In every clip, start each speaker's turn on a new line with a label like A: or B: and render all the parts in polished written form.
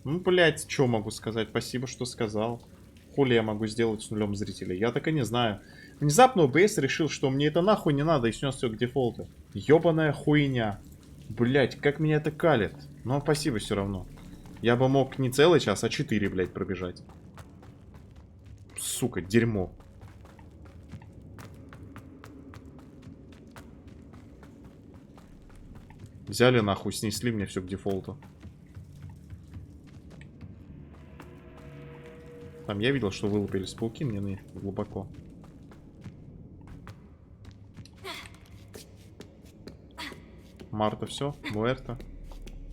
A: Ну, блядь, что могу сказать? Спасибо, что сказал. Хули я могу сделать с нулем зрителей? Я так и не знаю. Внезапно OBS решил, что мне это нахуй не надо и снес все к дефолту. Ёбаная хуйня. Блядь, как меня это калит. Но спасибо все равно. Я бы мог не целый час, а 4, блядь, пробежать. Сука, дерьмо. Взяли нахуй, снесли мне все к дефолту. Там я видел, что вылупились пауки мне глубоко. Марта все, Муэрта.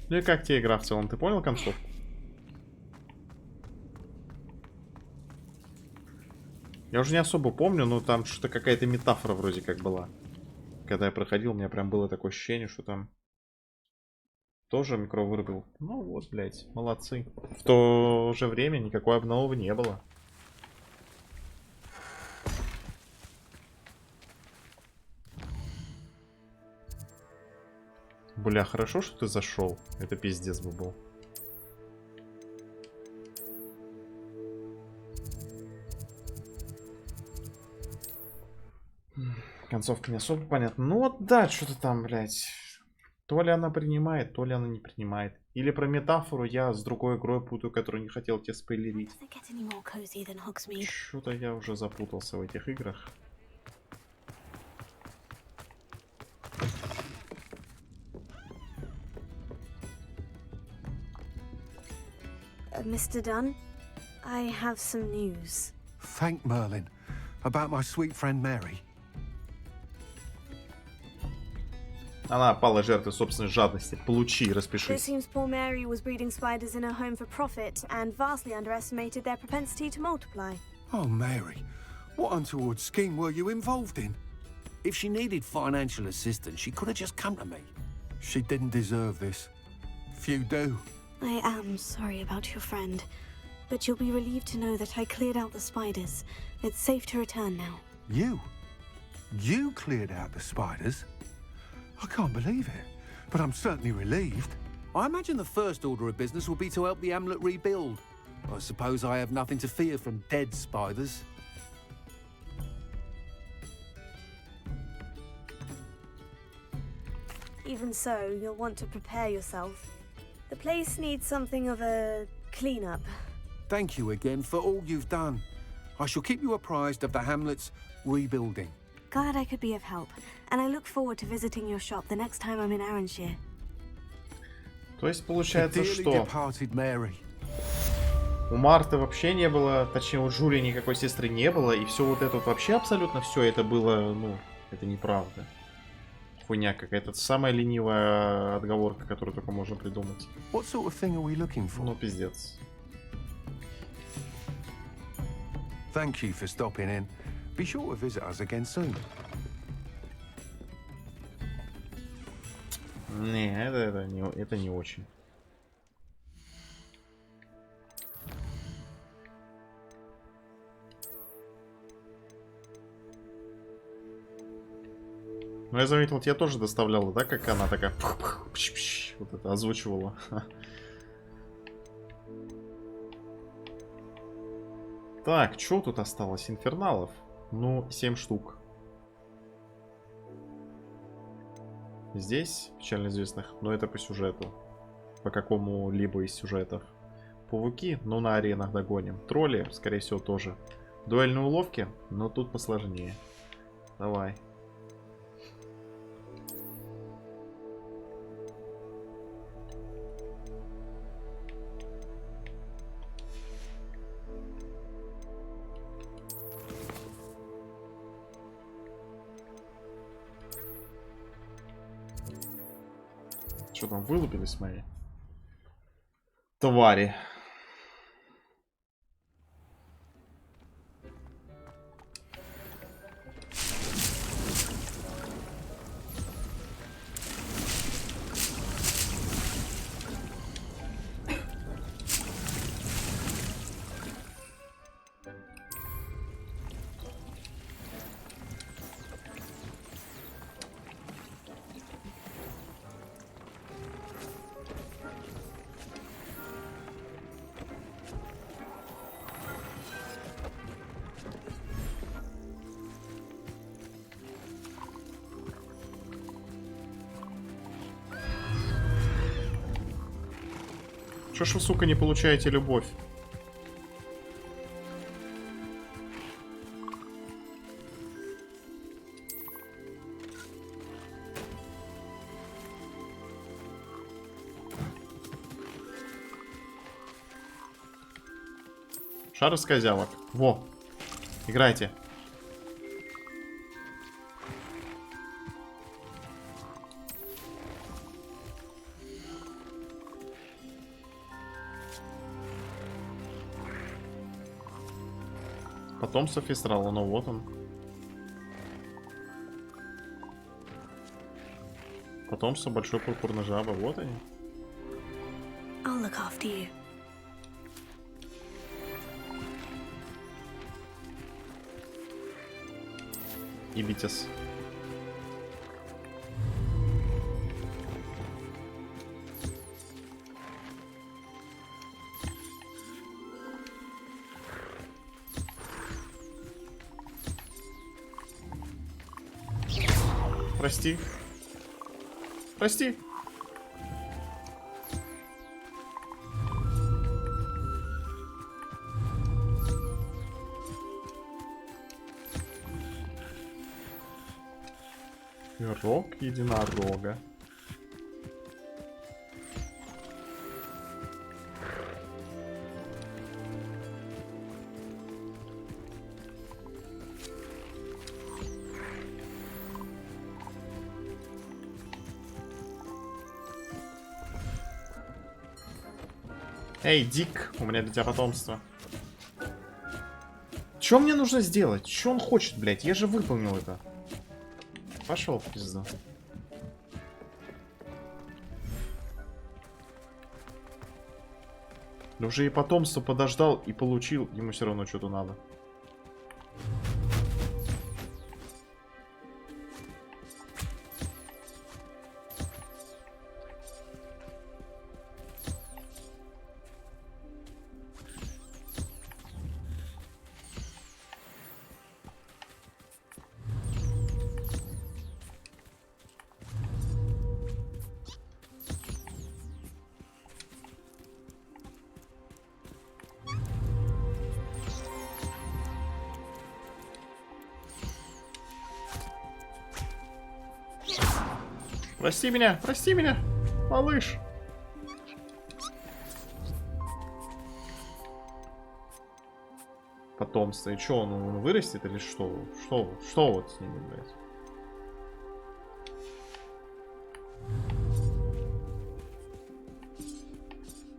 A: Ну и как тебе игра в целом? Ты понял концовку? Я уже не особо помню, но там что-то какая-то метафора вроде как была. Когда я проходил, у меня прям было такое ощущение, что там тоже микро вырубил. Ну вот, блядь, молодцы. В то же время никакой обновы не было. Бля, хорошо, что ты зашел. Это пиздец бы был. Концовка не особо понятна. Ну вот да, что-то там, блядь. То ли она принимает, то ли она не принимает. Или про метафору я с другой игрой путаю, которую не хотел тебе спойлерить. Что-то я уже запутался в этих играх.
B: Mr. Dunn, I have some news.
C: Thank Merlin. About my sweet friend Mary.
A: Она пала жертвой собственной жадности. Получи,
B: It
A: распишись.
B: seems poor Mary was breeding spiders in her home for profit and vastly underestimated their propensity to multiply.
C: Oh, Mary. What untoward scheme were you involved in? If she needed financial assistance, she could have just come to me. She didn't deserve this. Few do.
B: I am sorry about your friend, but you'll be relieved to know that I cleared out the spiders. It's safe to return now.
C: You? You cleared out the spiders? I can't believe it, but I'm certainly relieved. I imagine the first order of business will be to help the Hamlet rebuild. I suppose I have nothing to fear from dead spiders.
B: Even so, you'll want to prepare yourself. The place needs something of a cleanup.
C: Thank you again for all you've done. I shall keep you apprised of the Hamlet's rebuilding.
B: Glad I could be of help, and I look forward to visiting your shop the next time I'm in Arranshire.
A: То есть получается,
C: Dearly
A: что
C: departed Mary.
A: у Марты вообще не было, точнее у Джулии никакой сестры не было, и все вот это вот вообще абсолютно все это было, ну, это неправда. Хуйня какая-то, самая ленивая отговорка, которую только можно придумать.
C: What sort of thing are we looking for?
A: Ну, пиздец.
C: Thank you for stopping in. Be sure to visit us again soon.
A: Не, это не очень. Ну, я заметил, тебе тоже доставляла, да, как она такая вот это озвучивала. Так, что тут осталось? Инферналов? Ну, 7 штук. Здесь печально известных, но это по сюжету. По какому-либо из сюжетов. Пауки, ну на аренах догоним. Тролли, скорее всего, тоже. Дуэльные уловки, но тут посложнее. Давай. Что там, вылупились мои? Твари. Чё ж вы, сука, не получаете любовь? Шар из козявок. Во. Играйте. Потомство Фестрала, ну вот он. Потомство большой пурпурной жабы, вот они.
B: I'll look after you.
A: И Битис. Прости. Прости. Рог единорога. Эй, Дик, у меня для тебя потомство. Что мне нужно сделать? Что он хочет, блядь? Я же выполнил это. Пошел в пизду. Да уже и потомство подождал и получил. Ему все равно что-то надо. Прости меня, малыш. Потомство. И что, он вырастет или что? Что вот с ними, блядь?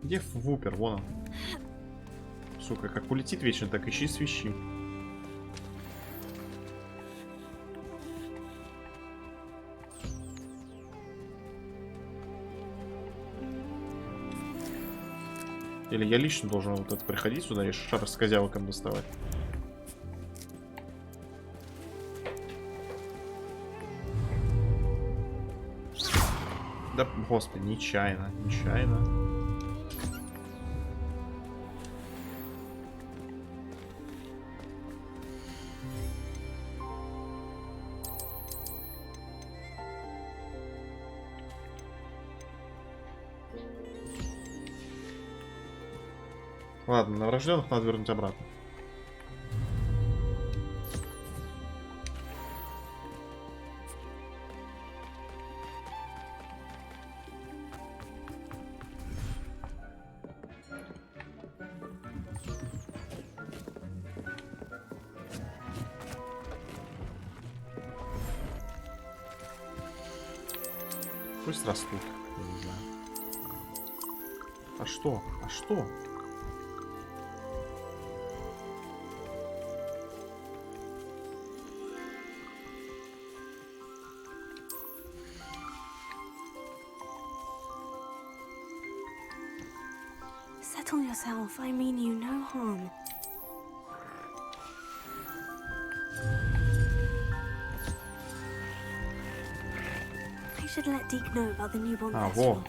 A: Где Вупер? Вон он. Сука, как улетит вечно, так ищи свищи. Или я лично должен вот это приходить сюда и шар с козявоком доставать? Да, господи, нечаянно. Ладно, новорожденных надо вернуть обратно. Пусть растут. Я не знаю. А что? А что?
B: Settle yourself. I mean you no harm. I should let Deke know about the newborn festival.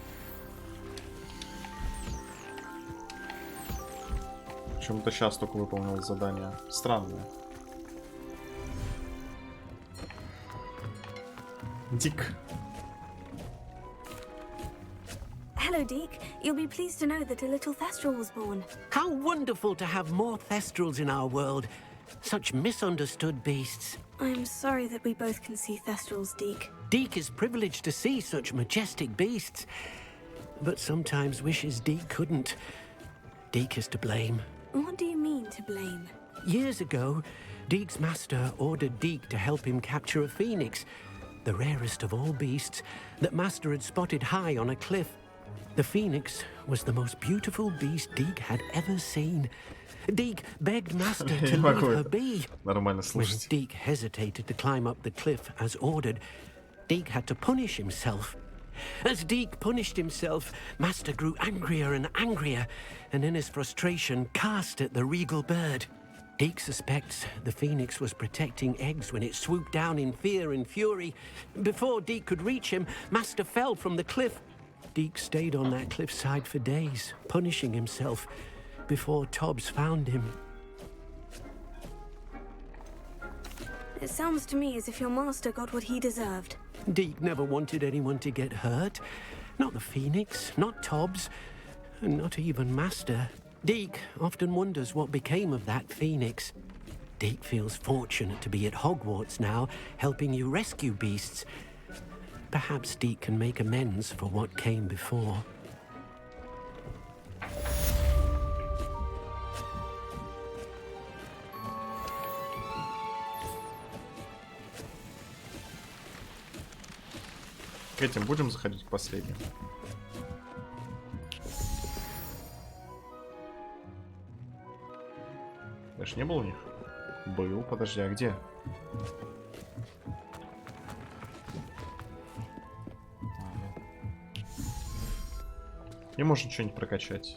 A: Почему-то сейчас только выполнил задание. Странное. Дик.
B: Hello, Deke. You'll be pleased to know that a little Thestral was born.
D: How wonderful to have more Thestrals in our world. Such misunderstood beasts.
B: I'm sorry that we both can see Thestrals, Deke.
D: Deke is privileged to see such majestic beasts, but sometimes wishes Deke couldn't. Deke is to blame.
B: What do you mean, to blame?
D: Years ago, Deke's master ordered Deke to help him capture a phoenix, the rarest of all beasts, that master had spotted high on a cliff. The phoenix was the most beautiful beast Deke had ever seen. Deke begged master to leave her be.
A: Нормально,
D: When
A: слушайте.
D: Deke hesitated to climb up the cliff as ordered, Deke had to punish himself. As Deke punished himself, master grew angrier and angrier, and in his frustration cast at the regal bird. Deke suspects the phoenix was protecting eggs when it swooped down in fear and fury. Before Deke could reach him, master fell from the cliff. Deke stayed on that cliffside for days, punishing himself, before Tobbs found him.
B: It sounds to me as if your master got what he deserved.
D: Deke never wanted anyone to get hurt. Not the phoenix, not Tobbs, and not even master. Deke often wonders what became of that phoenix. Deke feels fortunate to be at Hogwarts now, helping you rescue beasts. Perhaps Deke can make amends for what came before.
A: К этим будем заходить к последним. Даже не был у них? Был, подожди, а где? И можно что-нибудь прокачать.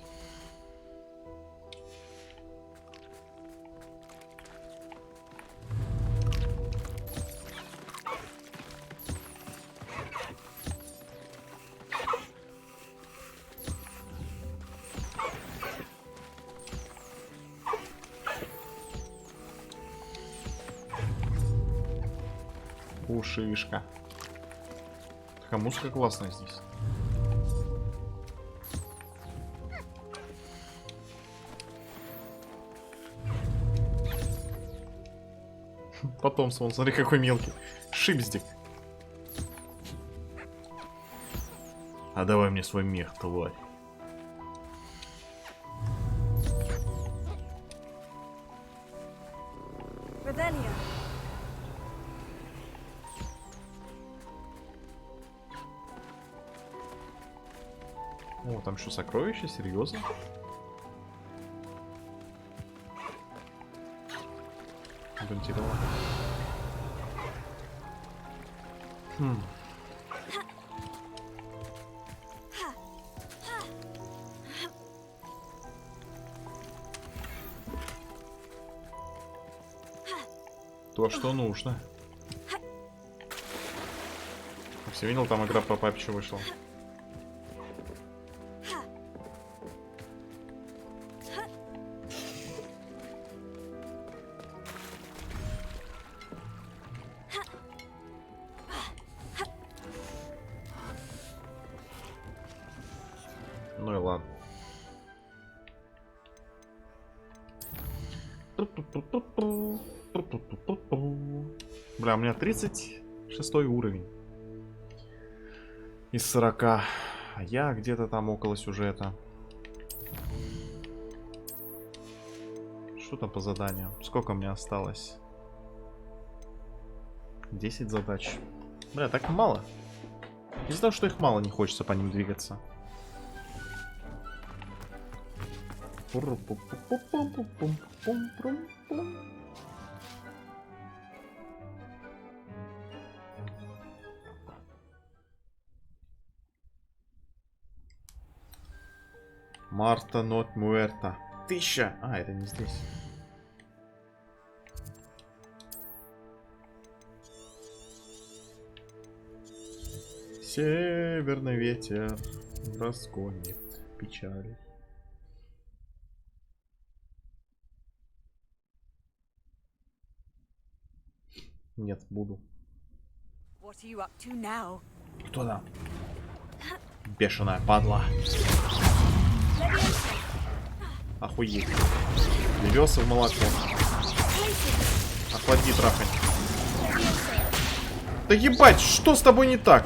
A: Ушишка. Такая музыка классная здесь. Потомство, он смотри какой мелкий. Шипздик. А давай мне свой мех, тварь.
B: Rebellion.
A: О, там что, сокровище? Серьезно? Интересно. То, что нужно. Все видел, там игра по папичу вышла. Ну и ладно. Бля, у меня 36 уровень из 40. А я где-то там около сюжета. Что там по заданию? Сколько мне осталось? 10 задач. Бля, так мало. Из-за того, что их мало, не хочется по ним двигаться. Марта нот муэрта. 1000. А, это не здесь. Северный ветер разгонит печаль. Нет, буду. Кто там? Бешеная падла. Охуеть. Левёса в молоко. Охлади трахань. Да ебать, что с тобой не так?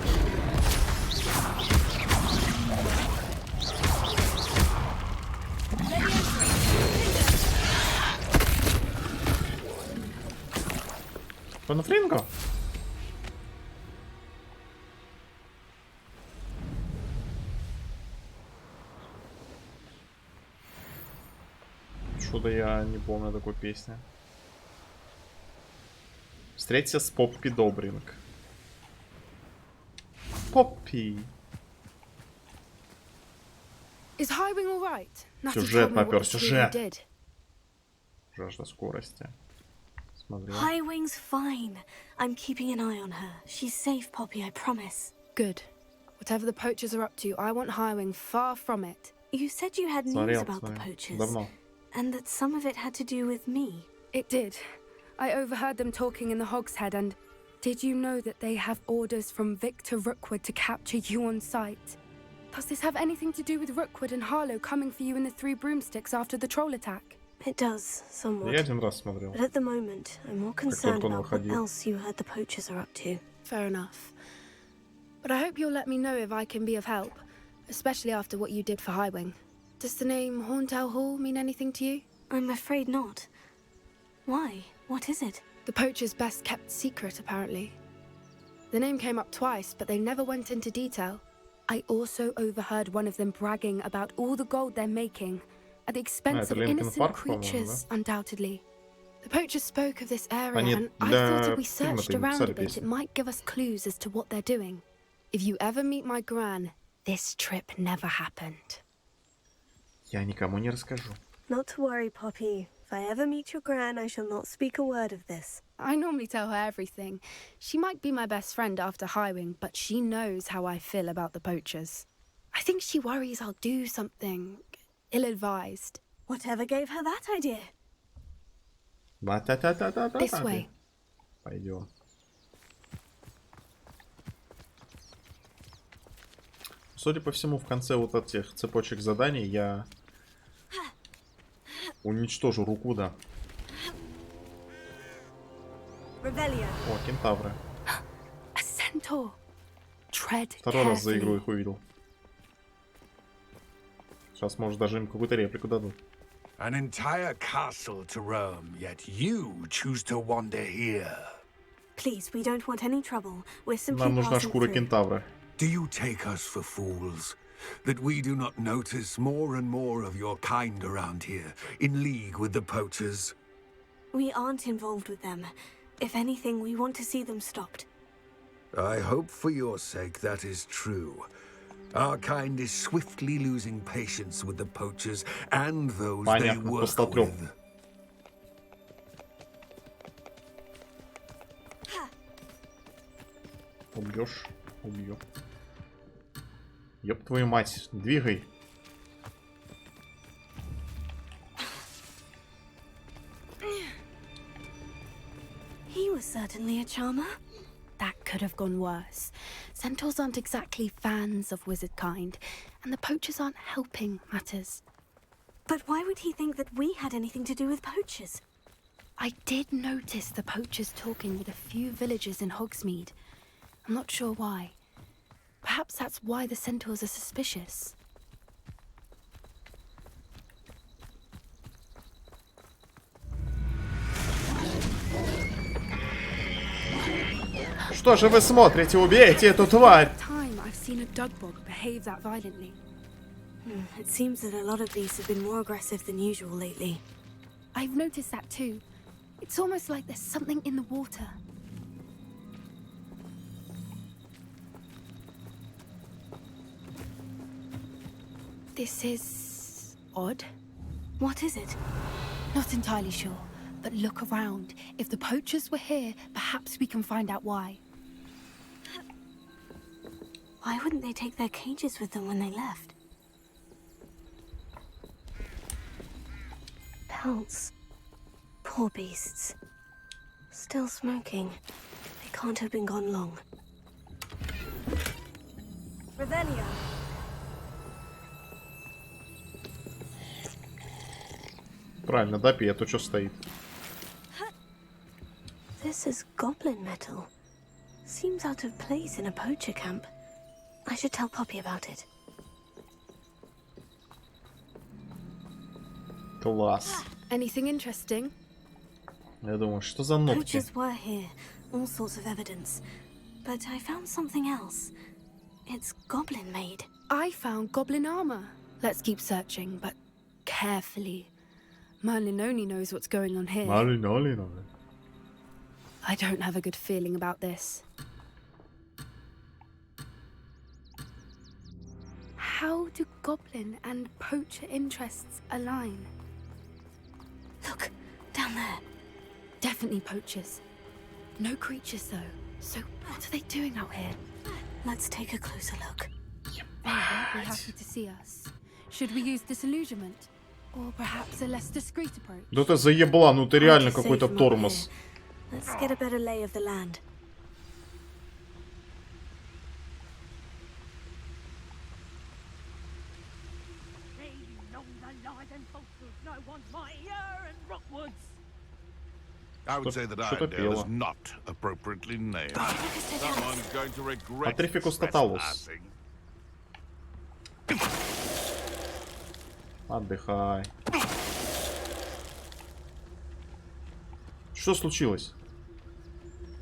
A: Панафринго? Что-то я не помню такой песни. Встреться с Поппи Добринг. Поппи. Сюжет попёр, сюжет. Жажда скорости. Смотрю.
B: Highwing's fine. I'm keeping an eye on her. She's safe, Poppy, I promise.
E: Good. Whatever the poachers are up to, I want Highwing far from it.
B: You said you had news about the poachers.
A: Давно.
B: And that some of it had to do with me.
E: It did. I overheard them talking in the Hogshead, and did you know that they have orders from Victor Rookwood to capture you on sight? Does this have anything to do with Rookwood and Harlow coming for you in the Three Broomsticks after the troll attack?
B: It does, somewhat.
A: Я один раз смотрел.
B: But at the moment, I'm more concerned about what else you heard the poachers are up to.
E: Fair enough. But I hope you'll let me know if I can be of help, especially after what you did for Highwing. Does the name Horntail Hall mean anything to you?
B: I'm afraid not. Why? What is it?
E: The poachers' best kept secret, apparently. The name came up twice, but they never went into detail. I also overheard one of them bragging about all the gold they're making, at the expense of innocent creatures, undoubtedly. The poachers spoke of this area, and I thought if we searched around a bit, it might give us clues as to what they're doing. If you ever meet my gran, this trip never happened.
A: Я никому не расскажу.
B: Not to worry, Poppy. If I ever meet your gran, I shall not speak a word of this.
E: I normally tell her everything. She might be my best friend after Highwing, but she knows how I feel about the poachers. I think she worries I'll do something ill-advised.
B: Whatever gave her that idea?
E: This way.
A: Пойдем. Судя по всему, в конце вот этих цепочек заданий я уничтожу Рукуда. О, кентавры.
E: A centaur. Tread
A: Второй раз за
E: carefully.
A: игру их увидел. Сейчас, может, даже им какую-то реплику дадут.
C: An entire castle to roam, yet you choose to wander here.
B: Please, we don't want any trouble. We're simply
A: Нам нужна
B: passing
A: шкура
B: through.
A: кентавра.
C: Do you take us for fools? That we do not notice more and more of your kind around here, in league with the poachers?
B: We aren't involved with them. If anything, we want to see them stopped.
C: I hope for your sake that is true. Our kind is swiftly losing patience with the poachers and those they work with.
A: Убьешь, убью. Ёб твою мать, двигай.
B: He was certainly a charmer.
E: That could have gone worse. Centaurs aren't exactly fans of wizard kind, and the poachers aren't helping matters.
B: But why would he think that we had anything to do with poachers?
E: I did notice the poachers talking with a few villagers in Hogsmeade. I'm not sure why. Perhaps that's why the centaurs are suspicious.
A: Что же вы смотрите? Убейте эту тварь!
E: Time I've seen a dugbog behave that violently.
B: It seems that a lot of these have been more aggressive than usual lately.
E: I've noticed that too. It's almost like there's something in the water. This is odd.
B: What is it?
E: Not entirely sure, but look around. If the poachers were here, perhaps we can find out why.
B: Why wouldn't they take their cages with them when they left? Pelts. Poor beasts. Still smoking. They can't have been gone long. Revelio.
A: правильно, допей, а то что стоит.
B: This is goblin metal. Seems out of place in a poacher camp. I should tell Poppy about it.
A: Класс.
E: Anything interesting?
A: Я думаю, что за ногти?
B: Poachers were here, all sorts of evidence. But I found something else. It's goblin made.
E: I found goblin armor. Let's keep searching, but carefully. Merlin only knows what's going on here.
A: Малина.
E: I don't have a good feeling about this. How do goblin and poacher interests align?
B: Look, down there.
E: Definitely poachers. No creatures though. So what are they doing out here?
B: Let's take a closer look.
E: They won't be happy to see us. Should we use disillusionment? Or perhaps a less discreet approach?
A: Да ты заебла, ну ты реально
B: Hard to say
A: какой-то
B: from up
A: тормоз.
B: here. Let's get a better lay of the land.
F: I would say that
A: Что-то
F: Iredale is
A: пело.
F: not appropriately named. Someone's going to regret
A: Patricificus totalus.
F: trespassing.
A: Отдыхай. Что случилось?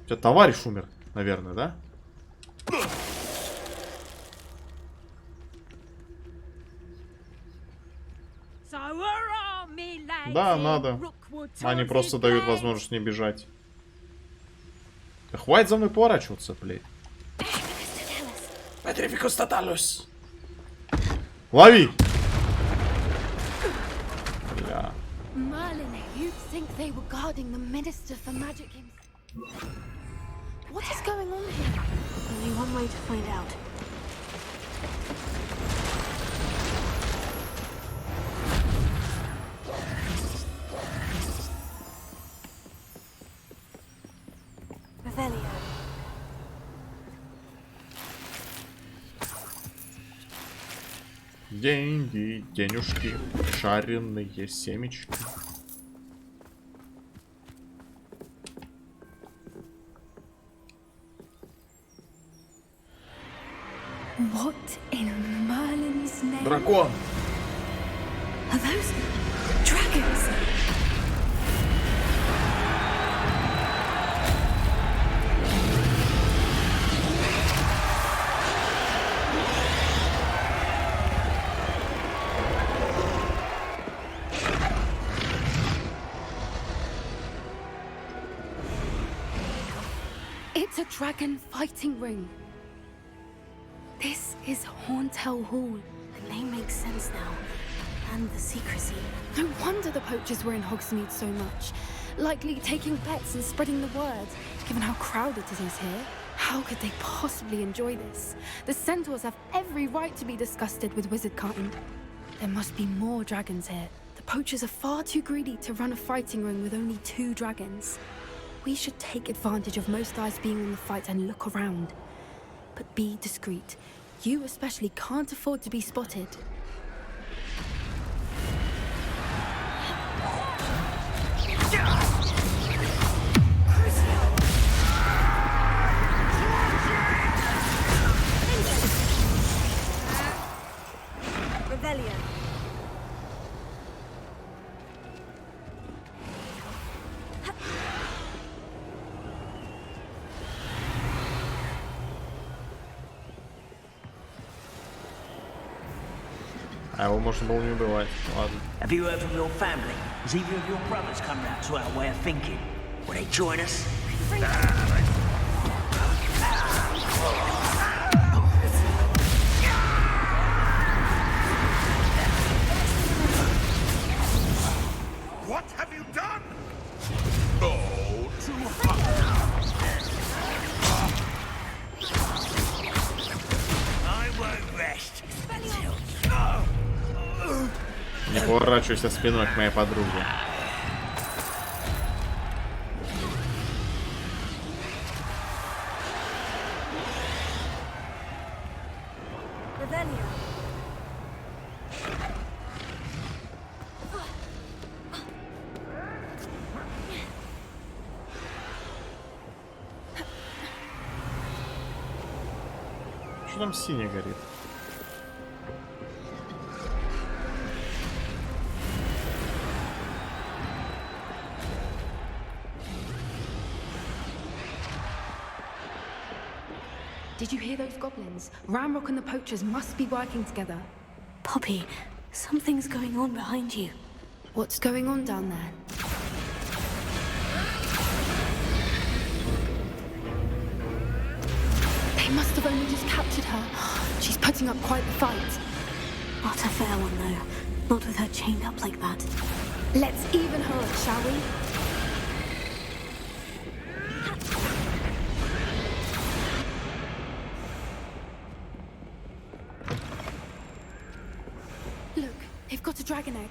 A: У тебя товарищ умер, наверное, да? Да, надо. Они просто дают возможность не бежать. Да хватит за мной поворачиваться, блядь. Patricificus totalus. Лови! Бля.
E: Merlin, you'd think they were guarding the Minister for Magic What is going on here?
B: Only one way to find out. Revelio.
A: Деньги, денежки, шаренные семечки.
E: What in Merlin's name?
A: Дракон!
E: Are those dragons? It's a dragon fighting ring. This is Hauntel Hall.
B: The name makes sense now. And the secrecy.
E: No wonder the poachers were in Hogsmeade so much. Likely taking bets and spreading the word, given how crowded it is here. How could they possibly enjoy this? The centaurs have every right to be disgusted with wizard kind. There must be more dragons here. The poachers are far too greedy to run a fighting ring with only 2 dragons. We should take advantage of most eyes being on the fight and look around. But be discreet. You especially can't afford to be spotted.
B: Revelio.
A: А его можно было не убивать. Ладно.
G: Have you heard from your family? Has either of your brothers come round to our way of thinking? Will they join us?
F: What have you done? Oh, too hot.
G: I won't rest.
A: Не поворачивайся спиной к моей подруге.
B: Revelio.
A: там синий горит?
E: Did you hear those goblins? Ramrock and the poachers must be working together.
B: Poppy, something's going on behind you.
E: What's going on down there? They must have only just captured her. She's putting up quite the fight.
B: Not a fair one, though. Not with her chained up like that.
E: Let's even her, shall we? Look, they've got a dragon egg.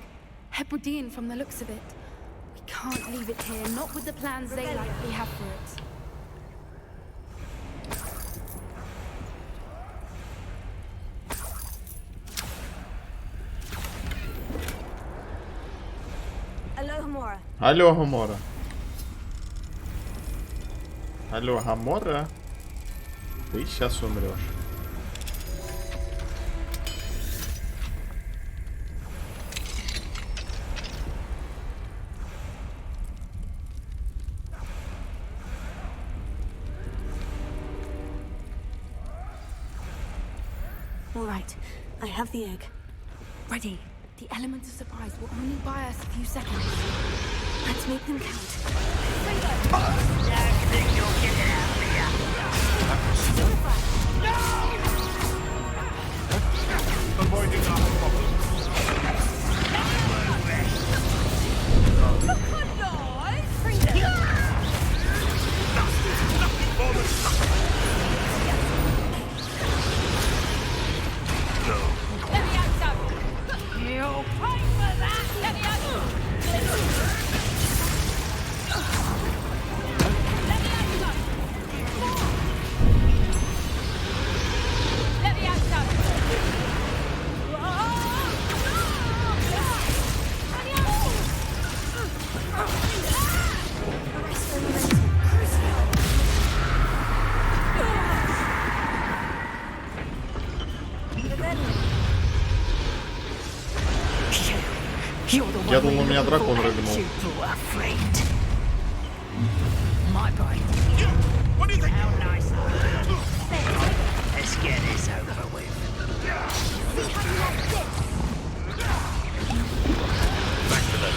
E: Hebridean from the looks of it. We can't leave it here, not with the plans they likely have for it.
B: Алло, Гамора.
A: Алло, Гамора. Алло, Гамора. Ты сейчас умрешь.
B: All right, I have the egg.
E: Ready. The element of surprise will only buy us a few seconds.
B: Let's make them count.
A: Я думал, у меня дракон рыгнул.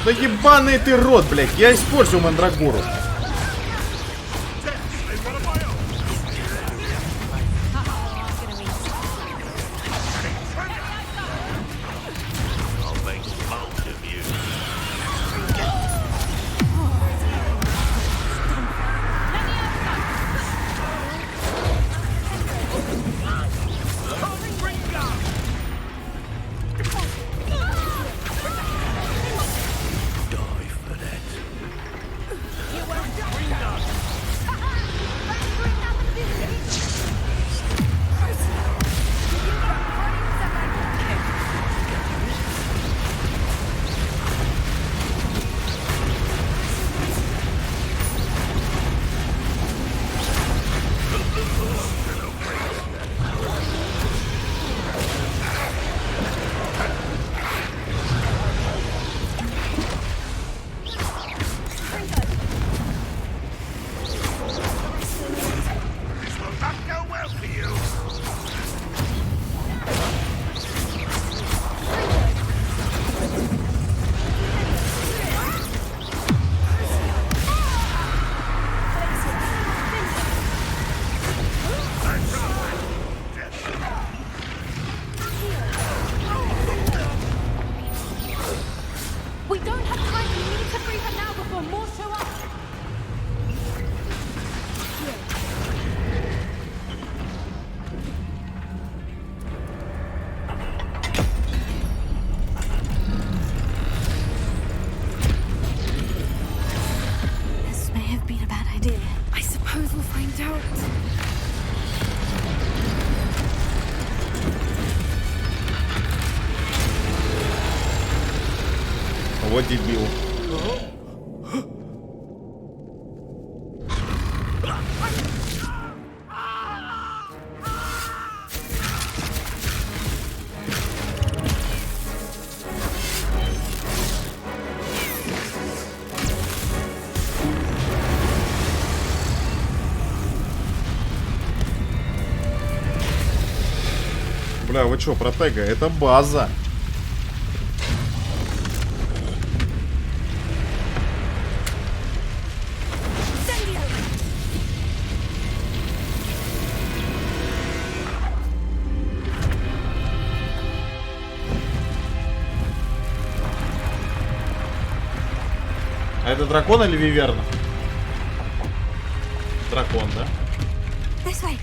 A: Да ебаный ты рот, блядь! Я использую мандрагору. Вот дебил. Бля, вы чё, протега? Это база. А это дракон или виверна? Дракон, да?
B: This way.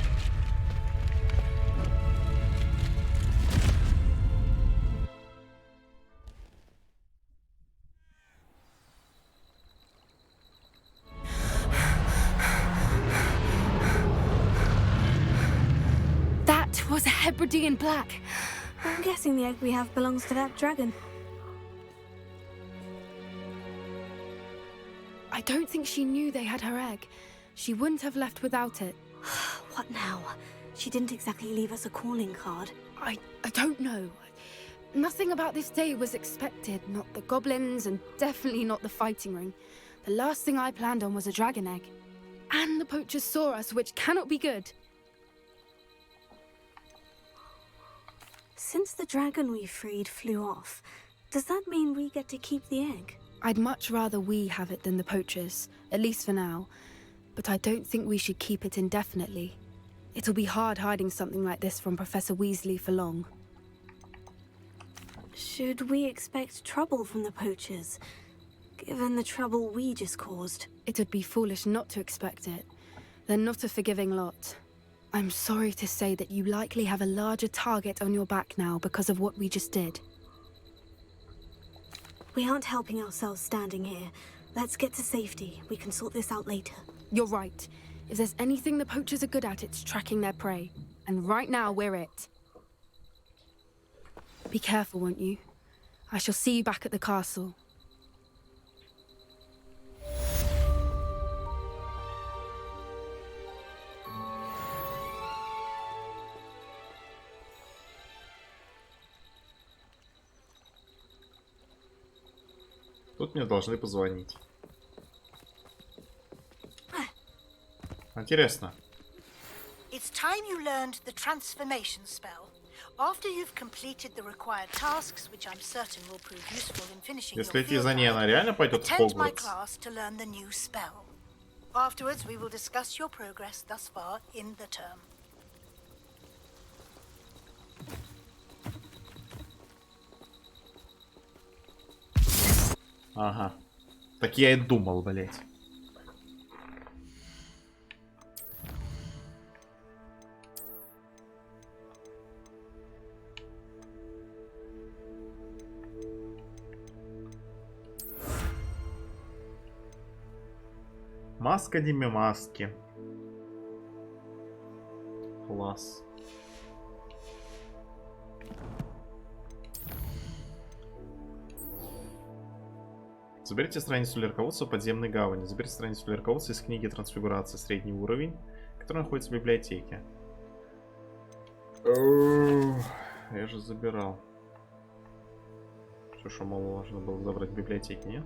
E: That was a Hebridean black.
B: I'm guessing the egg we have belongs to that dragon.
E: I don't think she knew they had her egg. She wouldn't have left without it.
B: What now? She didn't exactly leave us a calling card.
E: I don't know. Nothing about this day was expected. Not the goblins, and definitely not the fighting ring. The last thing I planned on was a dragon egg. And the poachers saw us, which cannot be good.
B: Since the dragon we freed flew off, does that mean we get to keep the egg?
E: I'd much rather we have it than the poachers, at least for now. But I don't think we should keep it indefinitely. It'll be hard hiding something like this from Professor Weasley for long.
B: Should we expect trouble from the poachers, given the trouble we just caused?
E: It'd be foolish not to expect it. They're not a forgiving lot. I'm sorry to say that you likely have a larger target on your back now because of what we just did.
B: We aren't helping ourselves standing here. Let's get to safety. We can sort this out later.
E: You're right. If there's anything the poachers are good at, it's tracking their prey. And right now, we're it. Be careful, won't you? I shall see you back at the castle.
A: Тут мне должны позвонить. Интересно.
H: It's time you learned the transformation spell. After you've completed the required tasks, which I'm certain will prove useful in finishing your
A: Если идти
H: field
A: за ней,
H: guide,
A: она реально пойдет в
H: attend my
A: Хогвартс?
H: class to learn the new spell. Afterwards, we will discuss your progress thus far in the term.
A: Ага. Так я и думал, блять. Маска Диме маски. Класс. Заберите страницу для руководства подземной гавани. Заберите страницу для руководства из книги трансфигурации средний уровень, которая находится в библиотеке. Я же забирал. Все, что мало можно было забрать в библиотеке, нет?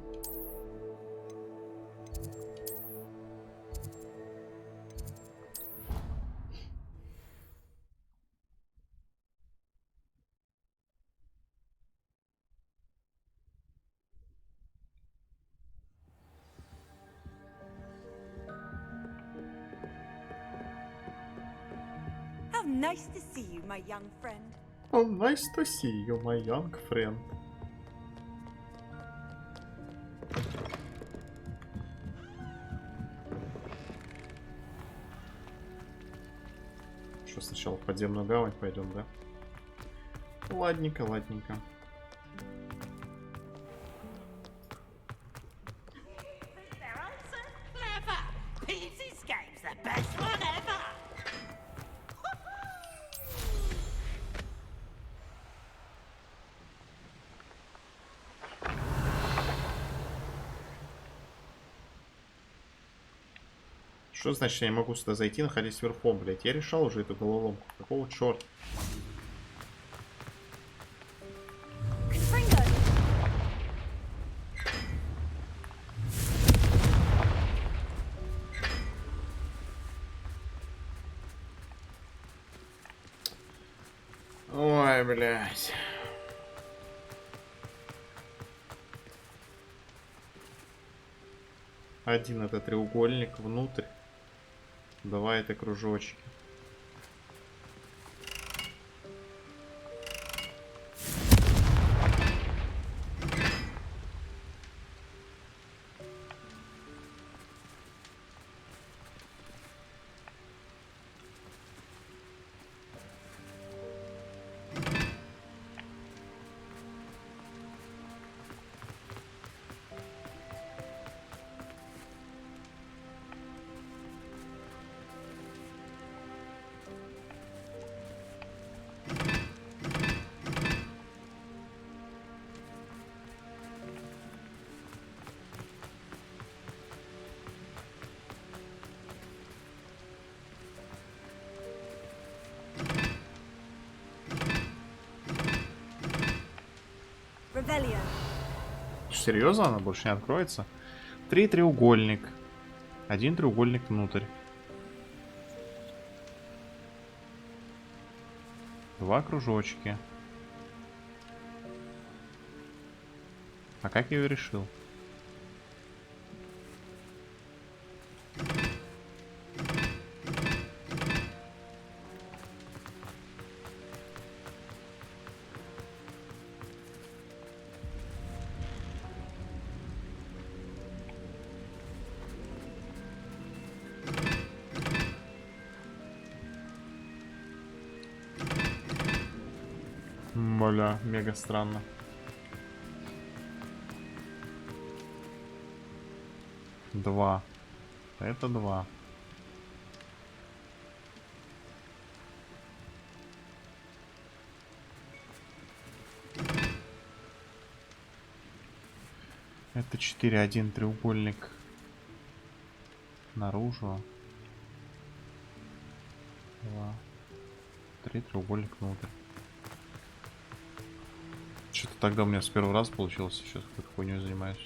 I: Nice to see you, my young friend.
A: Oh, nice to see you, my young friend. Что, сначала в подземную гавань пойдем, да? Ладненько, ладненько. Что значит я не могу сюда зайти, находясь верхом, блять? Я решал уже эту головоломку. Какого черта? Ой. Блять. Один это треугольник внутрь. Два это кружочки. Серьезно, она больше не откроется? 3 треугольник. 1 треугольник внутрь. 2 кружочки. А как я ее решил? Бля, мега странно. Два. Это 2. Это 4. 1 треугольник наружу. 2. 3 треугольник внутрь. Что-то тогда у меня с первого раза получилось. Сейчас какой-то хуйней занимаюсь.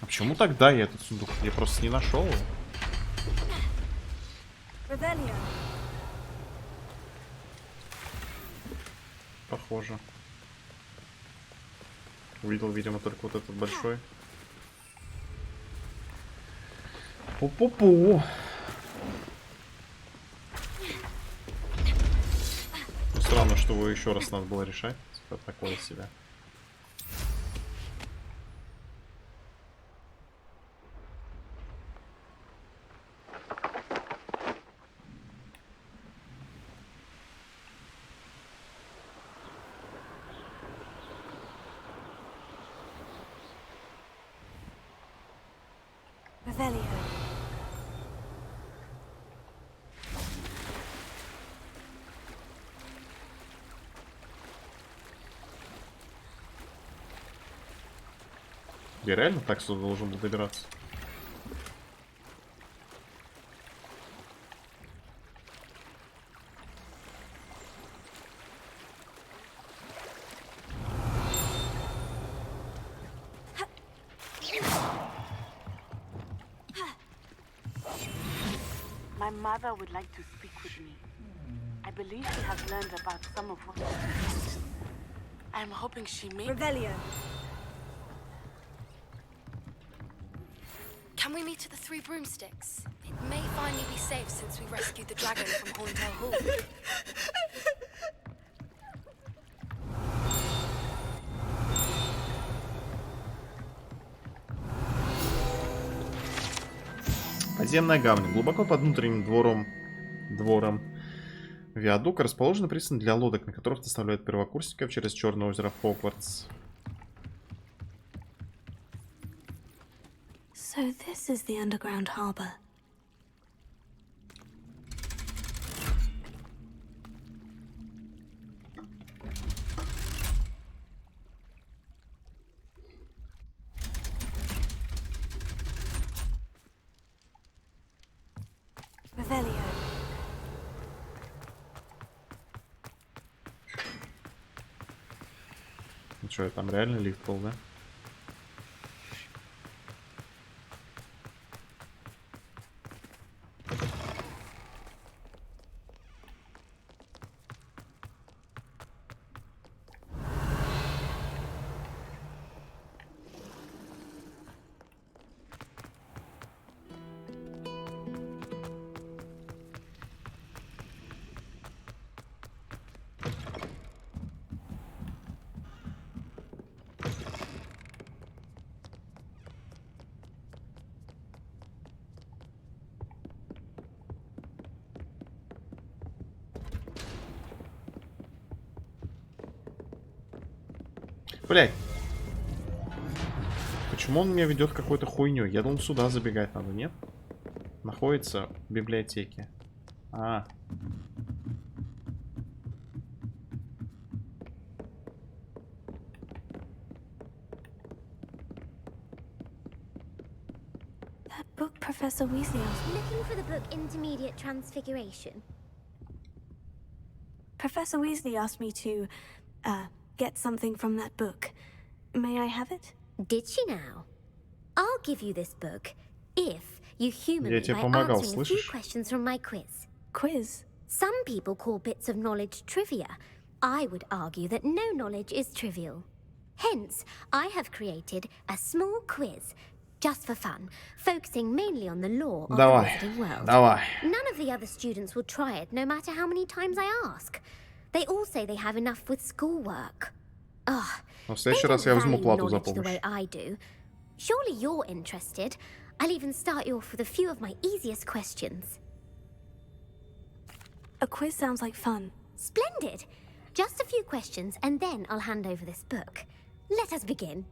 A: А почему тогда я этот сундук? Я просто не нашел его. Похоже. Увидел, видимо, только вот этот большой. Пу-пу-пу. Ну, странно, что его еще раз надо было решать. Типа такое себя. Я реально так сюда должен был добираться?
J: My mother would like to speak with me. I believe she has learned about some of what I'm hoping she may.
B: Revelio.
E: Can we meet at the Three Broomsticks? It may finally be safe since we rescued the dragon from Hauntel Hall.
A: Подземная гавань. Глубоко под внутренним двором виадука расположена пристань для лодок, на которых доставляют первокурсников через Черное озеро Хогвартс.
B: So this is the underground harbor. Revelio.
A: Ну что, там реально лифт был, да? Блять. Почему он меня ведет какой-то хуйню? Я думал, сюда забегать надо, нет? Находится в библиотеке. А.
B: That book Professor Weasley asked me.
K: Looking for the book Intermediate Transfiguration.
B: Professor Weasley asked me to, get something from that book. May I have it?
K: Did she now? I'll give you this book if you humor
A: Я
K: me
A: тебе
K: by
A: помогал,
K: answering a few
A: слышишь?
K: questions from my quiz.
B: Quiz?
K: Some people call bits of knowledge trivia. I would argue that no knowledge is trivial. Hence, I have created a small quiz, just for fun, focusing mainly on the lore of the Wizarding World.
A: Давай.
K: None of the other students will try it, no matter how many times I ask. They all say they have enough with schoolwork. Ugh,
A: В
K: they
A: следующий раз
K: don't
A: я возьму
K: value
A: плату за
K: knowledge the way
A: помощь.
K: I do. Surely you're interested. I'll even start you off with a few of my easiest questions.
B: A quiz sounds like fun.
K: Splendid! Just a few questions, and then I'll hand over this book. Let us begin.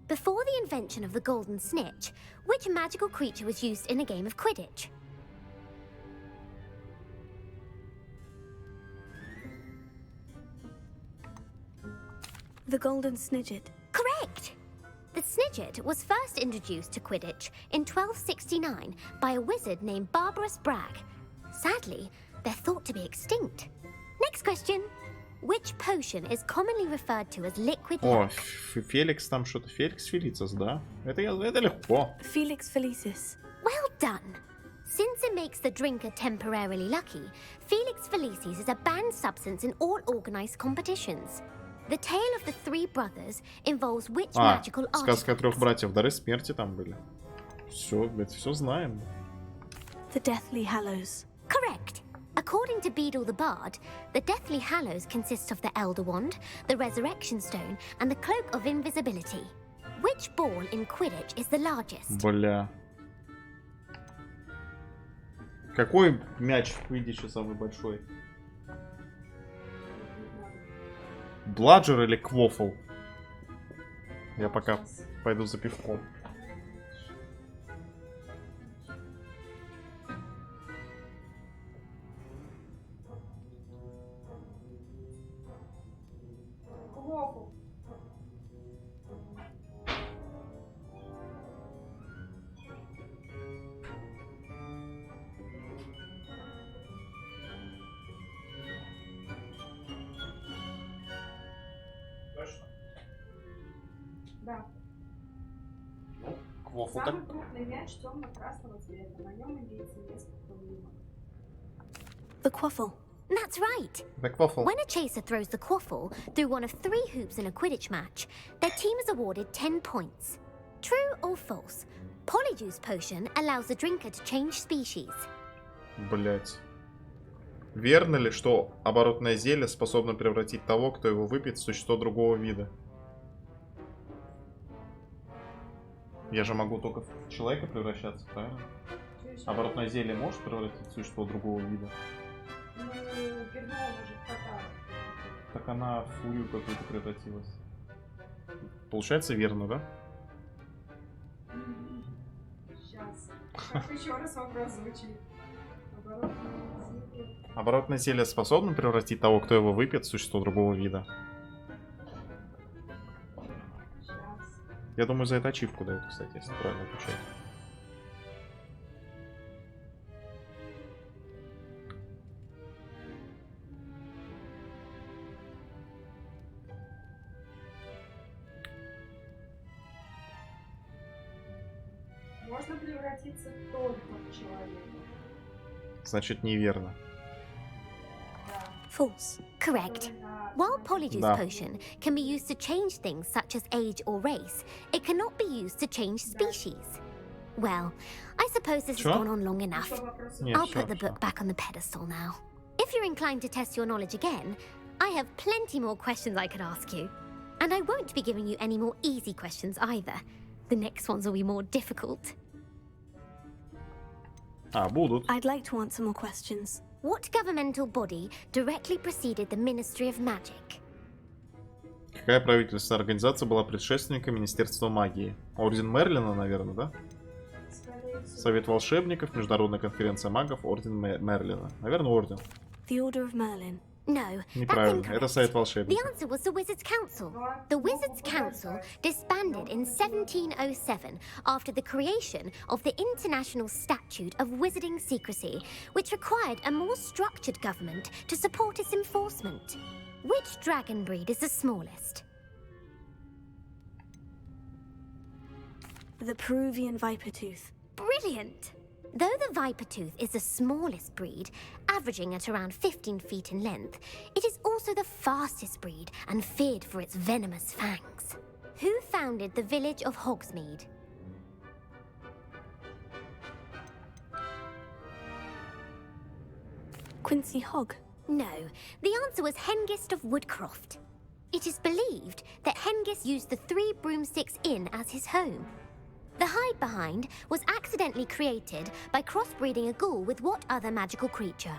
K: Before the invention of the golden snitch, which magical creature was used in a game of Quidditch?
B: The Golden Snidget.
K: Correct! The Snidget was first introduced to Quidditch in 1269 by a wizard named Barbarous Bragg. Sadly, they're thought to be extinct. Next question. Which potion is commonly referred to as liquid
A: О,
K: luck?
A: Феликс там что-то. Феликс Фелицис, да? Это легко.
B: Felix Felicis.
K: Well done! Since it makes the drinker temporarily lucky, Felix Felicis is a banned substance in all organized competitions. The tale of the three brothers involves which magical
A: сказка о трех
K: artifact?
A: братьев. Дары смерти там были. Все, это все знаем.
B: The Deathly Hallows.
K: Correct. According to Beedle the Bard, the Deathly Hallows consists of the Elder Wand, the Resurrection Stone, and the Cloak of Invisibility. Which ball in Quidditch is the largest?
A: Бля. Какой мяч в Квиддиче самый большой? Бладжер или Квофл? Я пока пойду за пивком.
L: Да.
A: Квофл
L: Самый крупный мяч темно-красного цвета. На нем имеется несколько лунок.
B: The Quaffle.
K: That's right.
A: The Quaffle.
K: When a chaser throws the quaffle through one of 3 hoops in a Quidditch match, their team is awarded 10 points. True or false? Polyjuice potion allows the drinker to change species.
A: Блять. Верно ли, что оборотное зелье способно превратить того, кто его выпьет, в существо другого вида? Я же могу только в человека превращаться, правильно? Оборотное зелье может превратить в существо другого вида?
L: Ну, Гермиона же в кота.
A: Так она в фурию какую-то превратилась. Получается верно, да?
L: Сейчас. Как еще раз вопрос звучит?
A: Оборотное зелье способно превратить того, кто его выпьет, в существо другого вида? Я думаю, за это ачивку дают, кстати, если правильно отвечать.
L: Можно превратиться только в человека.
A: Значит, неверно.
K: False. Correct. While Polyjuice Potion can be used to change things such as age or race, it cannot be used to change species. Well, I suppose this has gone on long enough. I'll put the book back on the pedestal now. If you're inclined to test your knowledge again, I have plenty more questions I could ask you. And I won't be giving you any more easy questions either. The next ones will be more difficult.
A: Будут.
B: I'd like to answer more questions.
K: What governmental body directly preceded the Ministry of Magic?
A: Какая правительственная организация была предшественником Министерства магии? Орден Мерлина, наверное, да? Совет волшебников, Международная конференция магов, Орден Мерлина. Наверное, Орден.
B: The Order of Merlin.
K: No,
A: Неправильно. Это Совет
K: the
A: волшебников.
K: answer was the Wizards' Council. The Wizards' Council disbanded in 1707 after the creation of the International Statute of Wizarding Secrecy, which required a more structured government to support its enforcement. Which dragon breed is the smallest?
B: The Peruvian viper tooth.
K: Brilliant! Though the viper tooth is the smallest breed, averaging at around 15 feet in length, it is also the fastest breed and feared for its venomous fangs. Who founded the village of Hogsmeade?
B: Quincy Hogg.
K: No, the answer was Hengist of Woodcroft. It is believed that Hengist used the 3 Broomsticks Inn as his home. The hide-behind was accidentally created by crossbreeding a ghoul with what other magical creature?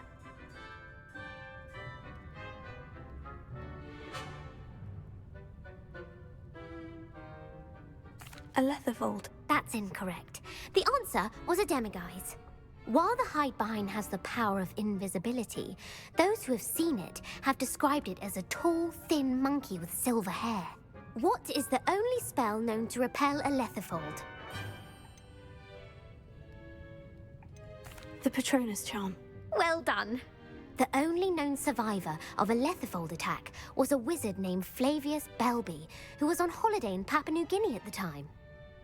B: A Letherfold.
K: That's incorrect. The answer was a demiguise. While the hide-behind has the power of invisibility, those who have seen it have described it as a tall, thin monkey with silver hair. What is the only spell known to repel a Letherfold?
B: The Patronus charm.
K: Well done. The only known survivor of a Letherfold attack was a wizard named Flavius Belby, who was on holiday in Papua New Guinea at the time.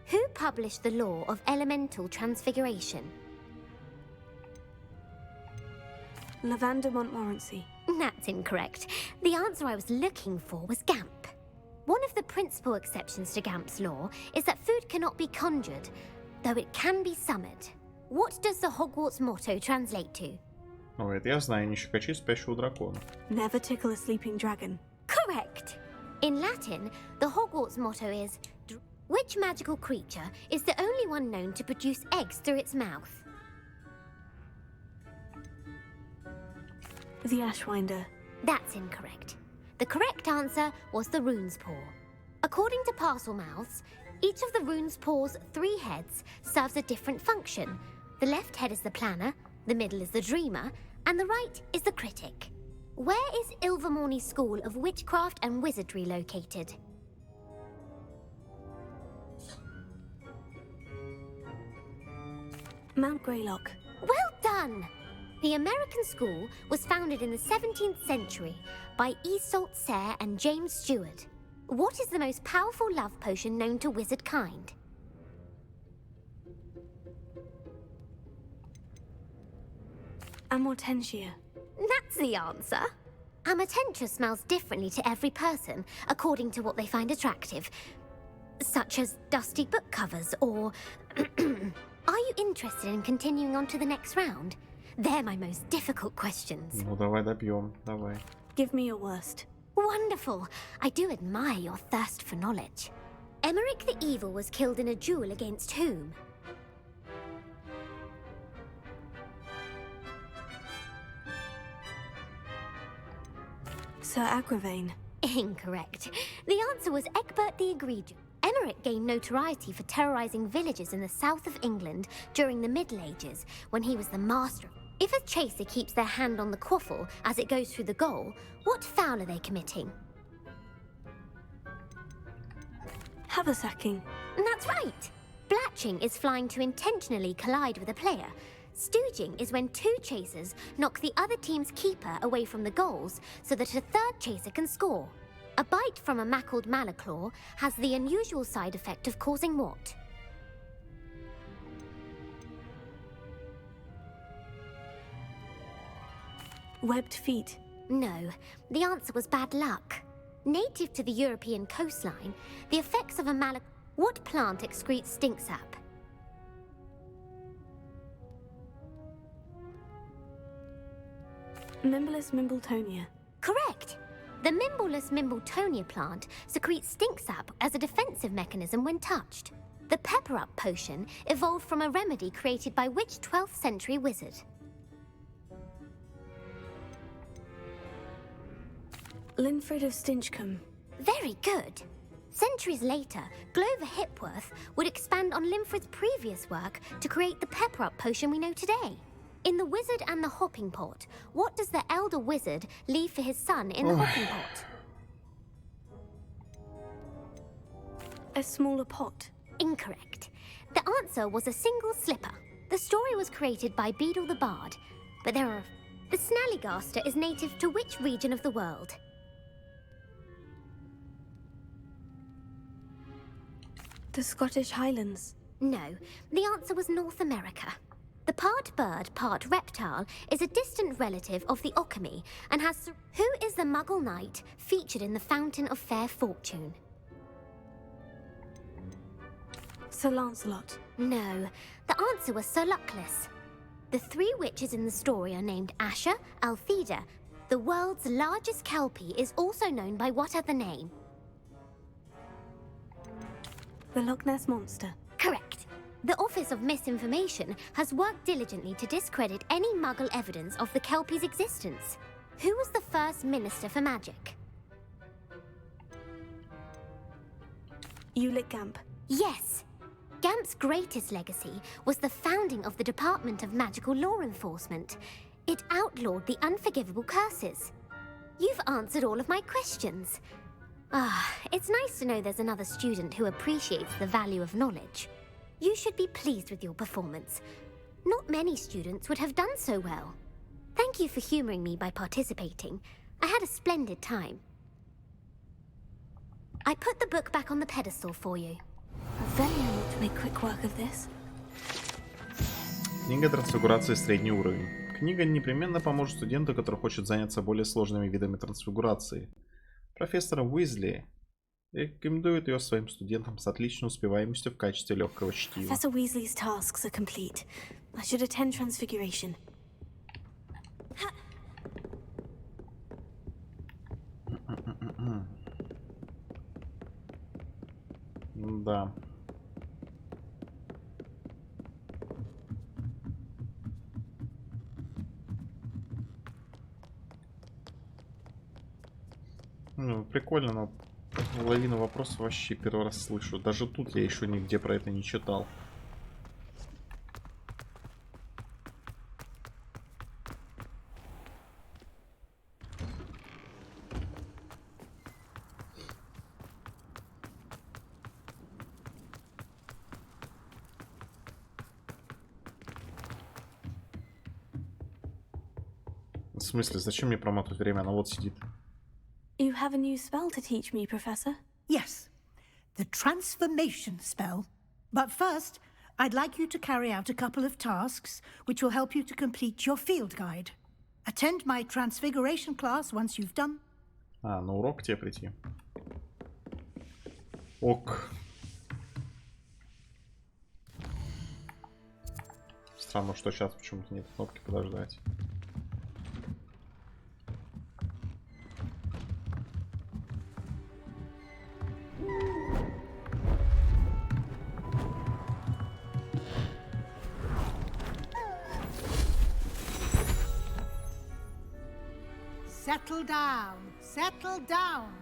K: Who published the law of elemental transfiguration?
B: Lavender Montmorency.
K: That's incorrect. The answer I was looking for was Gamp. One of the principal exceptions to Gamp's law is that food cannot be conjured, though it can be summoned. What does the Hogwarts motto translate to?
A: Ну, это я знаю, не щекочи спящего дракона.
B: Never tickle a sleeping dragon.
K: Correct. In Latin, the Hogwarts motto is, which magical creature is the only one known to produce eggs through its mouth?
B: The Ashwinder.
K: That's incorrect. The correct answer was the Rune's Paw. According to Parselmouths, each of the Rune's Paw's 3 heads serves a different function. The left head is the planner, the middle is the dreamer, and the right is the critic. Where is Ilvermorny School of Witchcraft and Wizardry located?
B: Mount Greylock.
K: Well done! The American school was founded in the 17th century by Iseult Sayre and James Stewart. What is the most powerful love potion known to wizard kind?
B: Amortentia.
K: That's the answer. Amortentia smells differently to every person, according to what they find attractive. Such as dusty book covers, or... Are you interested in continuing on to the next round? They're my most difficult questions.
A: Ну, давай добьем, давай.
B: Give me your worst.
K: Wonderful. I do admire your thirst for knowledge. Emmerich the Evil was killed in a duel against whom?
B: Sir Agravain.
K: Incorrect. The answer was Egbert the Egregious. Emmerich gained notoriety for terrorizing villages in the south of England during the Middle Ages, when he was the master. If a chaser keeps their hand on the quaffle as it goes through the goal, what foul are they committing?
B: Haversacking.
K: That's right. Blatching is flying to intentionally collide with a player. Stooging is when 2 chasers knock the other team's keeper away from the goals so that a 3rd chaser can score. A bite from a mackled malaclaw has the unusual side effect of causing what?
B: Webbed feet.
K: No, the answer was bad luck. Native to the European coastline, the effects of a What plant excretes stink sap?
B: Mimblus mimbletonia.
K: Correct! The Mimblus mimbletonia plant secretes stink sap as a defensive mechanism when touched. The pepper-up potion evolved from a remedy created by which 12th century wizard?
B: Linfred of Stinchcombe.
K: Very good. Centuries later, Glover Hipworth would expand on Linfred's previous work to create the pepper-up potion we know today. In The Wizard and the Hopping Pot, what does the elder wizard leave for his son in the hopping pot?
B: A smaller pot.
K: Incorrect. The answer was a single slipper. The story was created by Beadle the Bard, but there are... The Snallygaster is native to which region of the world?
B: The Scottish Highlands.
K: No, the answer was North America. The part bird, part reptile is a distant relative of the Occamy and has... Who is the Muggle knight featured in the Fountain of Fair Fortune?
B: Sir Lancelot.
K: No, the answer was Sir Luckless. The three witches in the story are named Asher, Altheda. The world's largest kelpie is also known by what other name?
B: The Loch Ness Monster.
K: Correct. The Office of Misinformation has worked diligently to discredit any Muggle evidence of the Kelpie's existence. Who was the first Minister for Magic?
B: Ulick Gamp.
K: Yes. Gamp's greatest legacy was the founding of the Department of Magical Law Enforcement. It outlawed the unforgivable curses. You've answered all of my questions. It's nice to know there's another student who appreciates the value of knowledge. You should be pleased with your performance. Not many students would have done so well. Thank you for humoring me by participating. I had a splendid time. I put the book back on the pedestal for you.
B: Very able to make quick work of this.
A: Книга трансфигурации средний уровень. Книга непременно поможет студенту, который хочет заняться более сложными видами трансфигурации. Профессор Уизли рекомендует ее своим студентам с отличной успеваемостью в качестве легкого чтива.
B: Professor Weasley's tasks are complete. I should attend Transfiguration.
A: Да. Ну, прикольно, но половину вопросов вообще первый раз слышу. Даже тут я еще нигде про это не читал. В смысле, зачем мне проматывать время? Она вот сидит.
B: You have a new spell to teach me, Professor?
H: Yes, the transformation spell. But first, I'd like you to carry out a couple of tasks which will help you to complete your field guide. Attend my transfiguration class once you've done.
A: А, на урок тебе прийти. Ок. Странно, что сейчас почему-то нет кнопки подождать.
H: Settle down, settle down.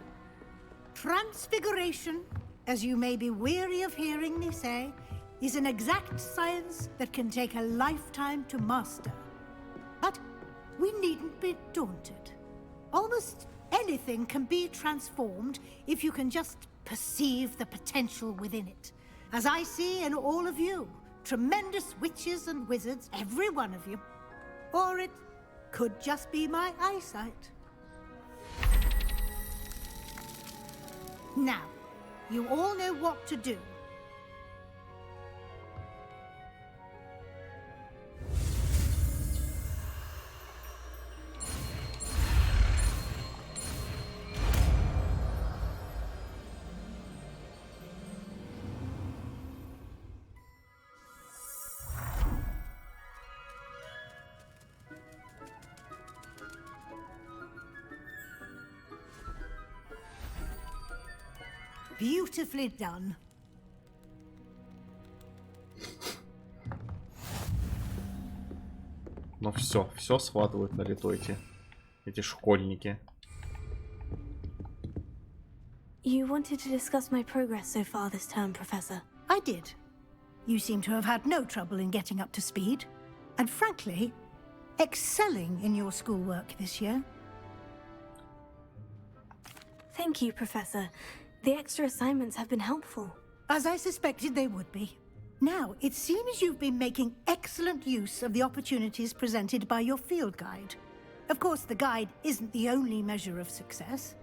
H: Transfiguration, as you may be weary of hearing me say, is an exact science that can take a lifetime to master. But we needn't be daunted. Almost anything can be transformed if you can just perceive the potential within it. As I see in all of you, tremendous witches and wizards, every one of you. Or it could just be my eyesight. Now, you all know what to do. Beautifully done.
A: Ну все схватывают на лету эти школьники.
B: You wanted to discuss my progress so far this term, Professor.
H: I did. You seem to have had no trouble in getting up to speed, and frankly, excelling in your schoolwork this year.
B: Thank you, Professor. The extra assignments have been helpful.
H: As I suspected they would be. Now, it seems you've been making excellent use of the opportunities presented by your field guide. Of course, the guide isn't the only measure of success.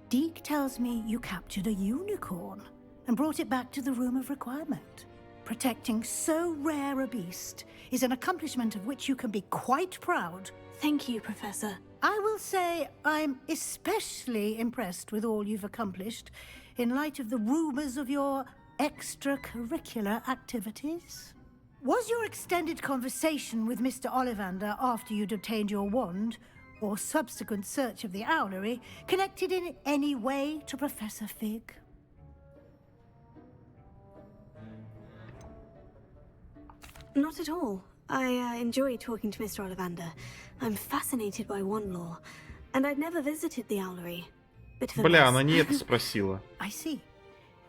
H: Deke tells me you captured a unicorn and brought it back to the Room of Requirement. Protecting so rare a beast is an accomplishment of which you can be quite proud.
B: Thank you, Professor.
H: I will say I'm especially impressed with all you've accomplished in light of the rumors of your extracurricular activities. Was your extended conversation with Mr. Ollivander after you'd obtained your wand, or subsequent search of the owlery, connected in any way to Professor Fig?
B: Not at all. I enjoy talking to Mr. Ollivander. I'm fascinated by wand lore, and I'd never visited the owlery.
A: Бля, она не это спросила.
H: I see.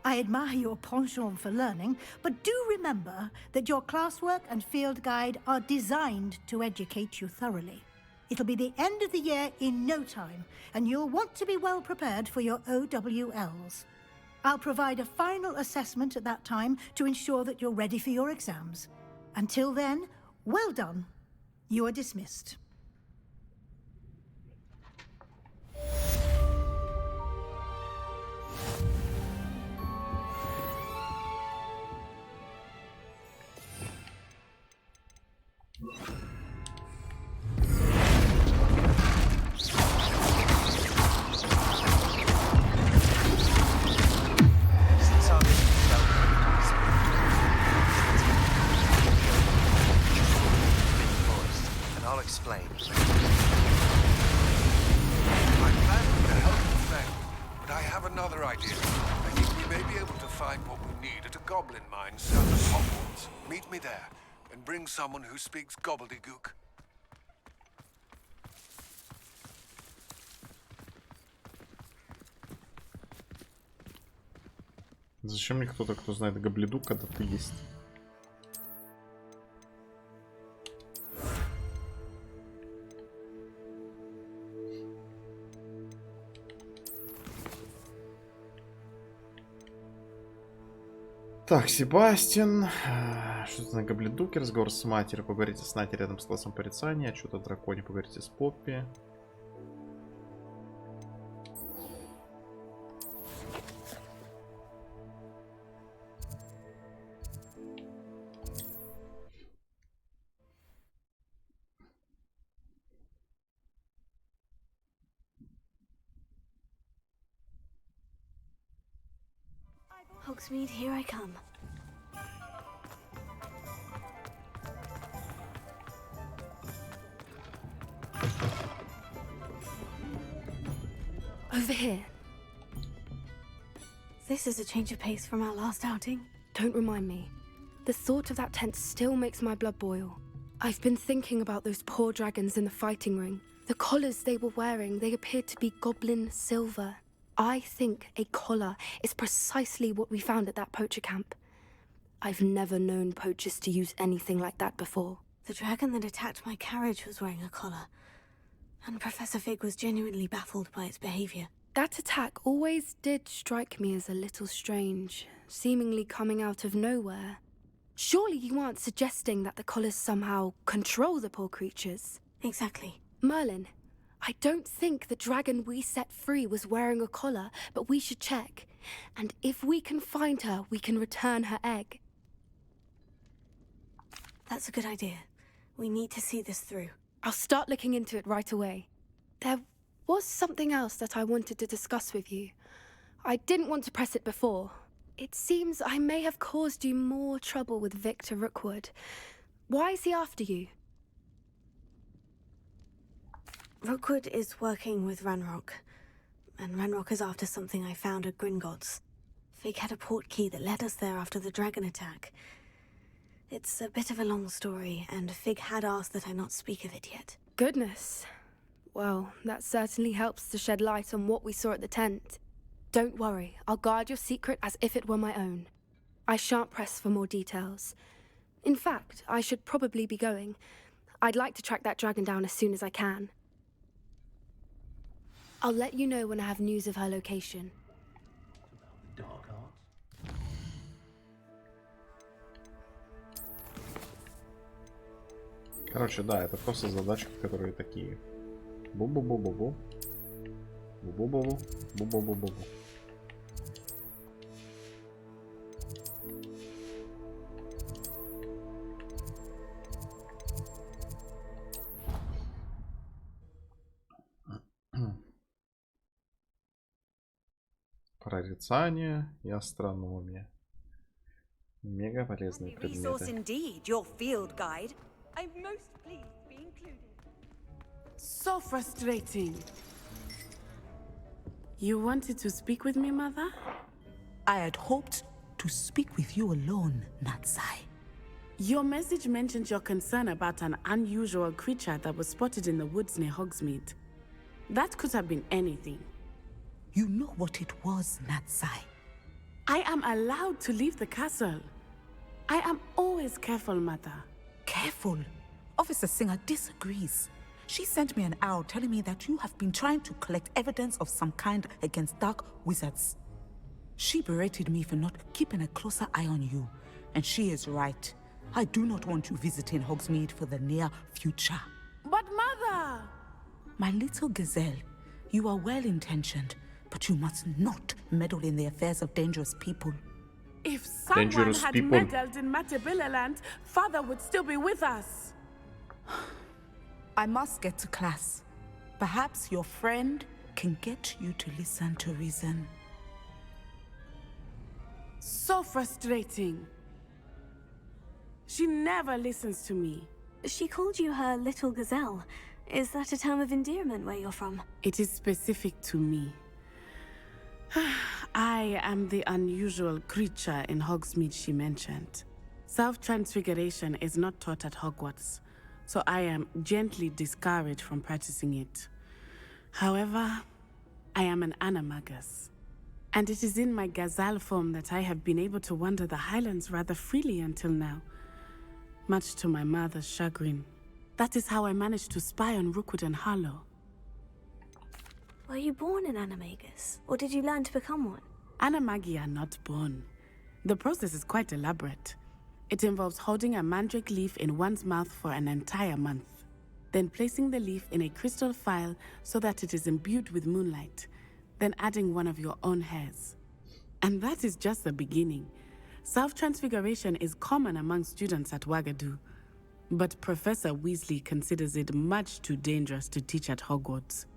H: I admire your penchant for learning, but do remember that your classwork and field guide are designed to educate you thoroughly. It'll be the end of the year in no time, and you'll want to be well prepared for your OWLs. I'll provide a final assessment at that time to ensure that you're ready for your exams. Until then, well done. You are dismissed.
M: Explain. I plan to help you, friend, but I have another idea. I think we may be able to find what we need at a goblin mine south of Hogwarts. Meet me there, and bring someone who speaks gobbledygook.
A: Зачем мне кто-то, кто знает гоблидук, когда ты есть? Так, Себастьян. Что-то на гоблидуке. Разговор с матерью. Поговорите с Нати рядом с классом порицания. Что-то о драконе. Поговорите с Поппи.
B: Hogsmeade, here I come.
E: Over here.
B: This is a change of pace from our last outing.
E: Don't remind me. The thought of that tent still makes my blood boil. I've been thinking about those poor dragons in the fighting ring. The collars they were wearing, they appeared to be goblin silver. I think a collar is precisely what we found at that poacher camp. I've never known poachers to use anything like that before.
B: The dragon that attacked my carriage was wearing a collar, and Professor Fig was genuinely baffled by its behavior.
E: That attack always did strike me as a little strange, seemingly coming out of nowhere. Surely you aren't suggesting that the collars somehow control the poor creatures?
B: Exactly.
E: Merlin, I don't think the dragon we set free was wearing a collar, but we should check. And if we can find her, we can return her egg.
B: That's a good idea. We need to see this through.
E: I'll start looking into it right away. There was something else that I wanted to discuss with you. I didn't want to press it before. It seems I may have caused you more trouble with Victor Rookwood. Why is he after you?
B: Rookwood is working with Ranrock, and Ranrock is after something I found at Gringotts. Fig had a portkey that led us there after the dragon attack. It's a bit of a long story, and Fig had asked that I not speak of it yet.
E: Goodness. Well, that certainly helps to shed light on what we saw at the tent. Don't worry, I'll guard your secret as if it were my own. I shan't press for more details. In fact, I should probably be going. I'd like to track that dragon down as soon as I can. I'll let you know when I have news of her location.
A: Короче, да, это просто задачки, которые такие. Бу-бу-бу-бу-бу. Бу-бу-бу-бу. Бу-бу-бу-бу-бу. Прорицание и астрономия. Мега полезные
I: Resource
A: предметы.
I: indeed, your field guide. I'm most pleased to be included.
N: So frustrating. You wanted to speak with me, Mother?
O: I had hoped to speak with you alone, Natsai.
N: Your message mentioned your concern about an unusual creature that was spotted in the woods near Hogsmeade. That could have been anything.
O: You know what it was, Natsai.
N: I am allowed to leave the castle. I am always careful, Mother.
O: Careful. Officer Singer disagrees. She sent me an owl telling me that you have been trying to collect evidence of some kind against dark wizards. She berated me for not keeping a closer eye on you, and she is right. I do not want you visiting Hogsmeade for the near future.
N: But Mother!
O: My little gazelle, you are well-intentioned, but you must not meddle in the affairs of dangerous people.
N: If someone had meddled in Matabeleland, Father would still be with us.
O: I must get to class. Perhaps your friend can get you to listen to reason.
N: So frustrating. She never listens to me.
B: She called you her little gazelle. Is that a term of endearment where you're from?
N: It is specific to me. I am the unusual creature in Hogsmeade she mentioned. Self-transfiguration is not taught at Hogwarts, so I am gently discouraged from practicing it. However, I am an animagus, and it is in my gazelle form that I have been able to wander the Highlands rather freely until now, much to my mother's chagrin. That is how I managed to spy on Rookwood and Harlow.
B: Were you born an animagus, or did you learn to become one?
N: Animagi are not born. The process is quite elaborate. It involves holding a mandrake leaf in one's mouth for an entire month, then placing the leaf in a crystal phial so that it is imbued with moonlight, then adding one of your own hairs. And that is just the beginning. Self-transfiguration is common among students at Wagadu, but Professor Weasley considers it much too dangerous to teach at Hogwarts.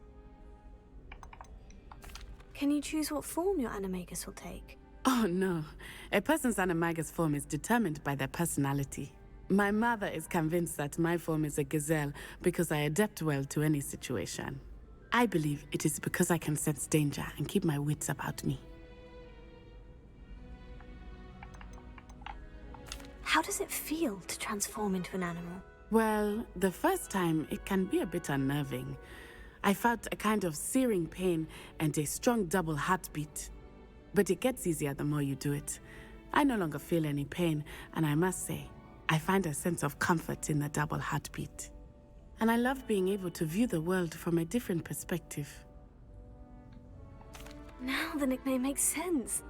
B: Can you choose what form your animagus will take?
N: Oh no, a person's animagus form is determined by their personality. My mother is convinced that my form is a gazelle because I adapt well to any situation. I believe it is because I can sense danger and keep my wits about me.
B: How does it feel to transform into an animal?
N: Well, the first time it can be a bit unnerving. I felt a kind of searing pain and a strong double heartbeat. But it gets easier the more you do it. I no longer feel any pain, and I must say, I find a sense of comfort in the double heartbeat. And I love being able to view the world from a different perspective.
B: Now the nickname makes sense.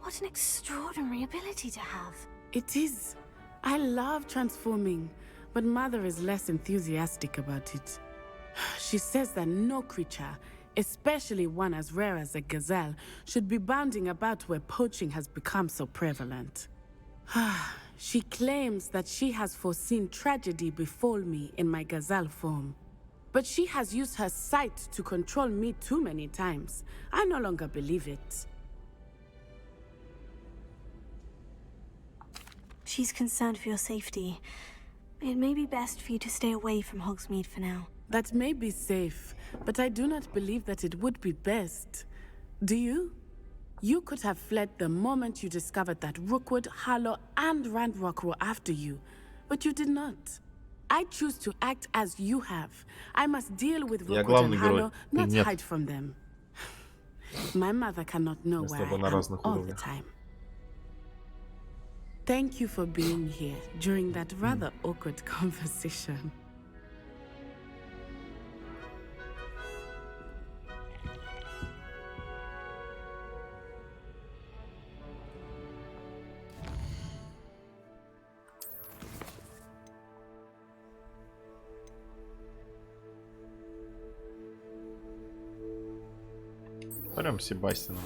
B: What an extraordinary ability to have.
N: It is. I love transforming, but Mother is less enthusiastic about it. She says that no creature, especially one as rare as a gazelle, should be bounding about where poaching has become so prevalent. She claims that she has foreseen tragedy befall me in my gazelle form. But she has used her sight to control me too many times. I no longer believe it.
B: She's concerned for your safety. It may be best for you to stay away from Hogsmeade for now.
N: That may be safe, but I do not believe that it would be best. Do you? You could have fled the moment you discovered that Rookwood, Harlow, and Randrock were after you, but you did not. I choose to act as you have. I must deal with Rookwood and Harlow, not hide from them. My mother cannot know where I am all the time. Thank you for being here during that rather awkward conversation.
A: Прям Себастьяна.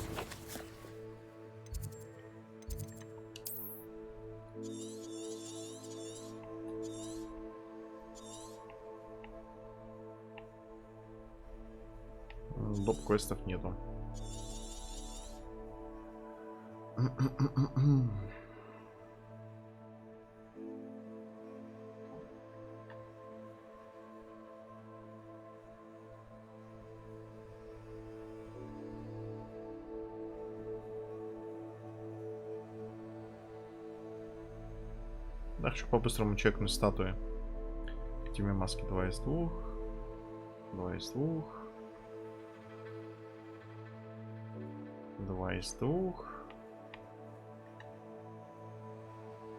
A: Доп-квестов нету. Да, хочу по-быстрому чекнуть статуи. Теми маски 2 из 2. 2 из 2. 2 из 2.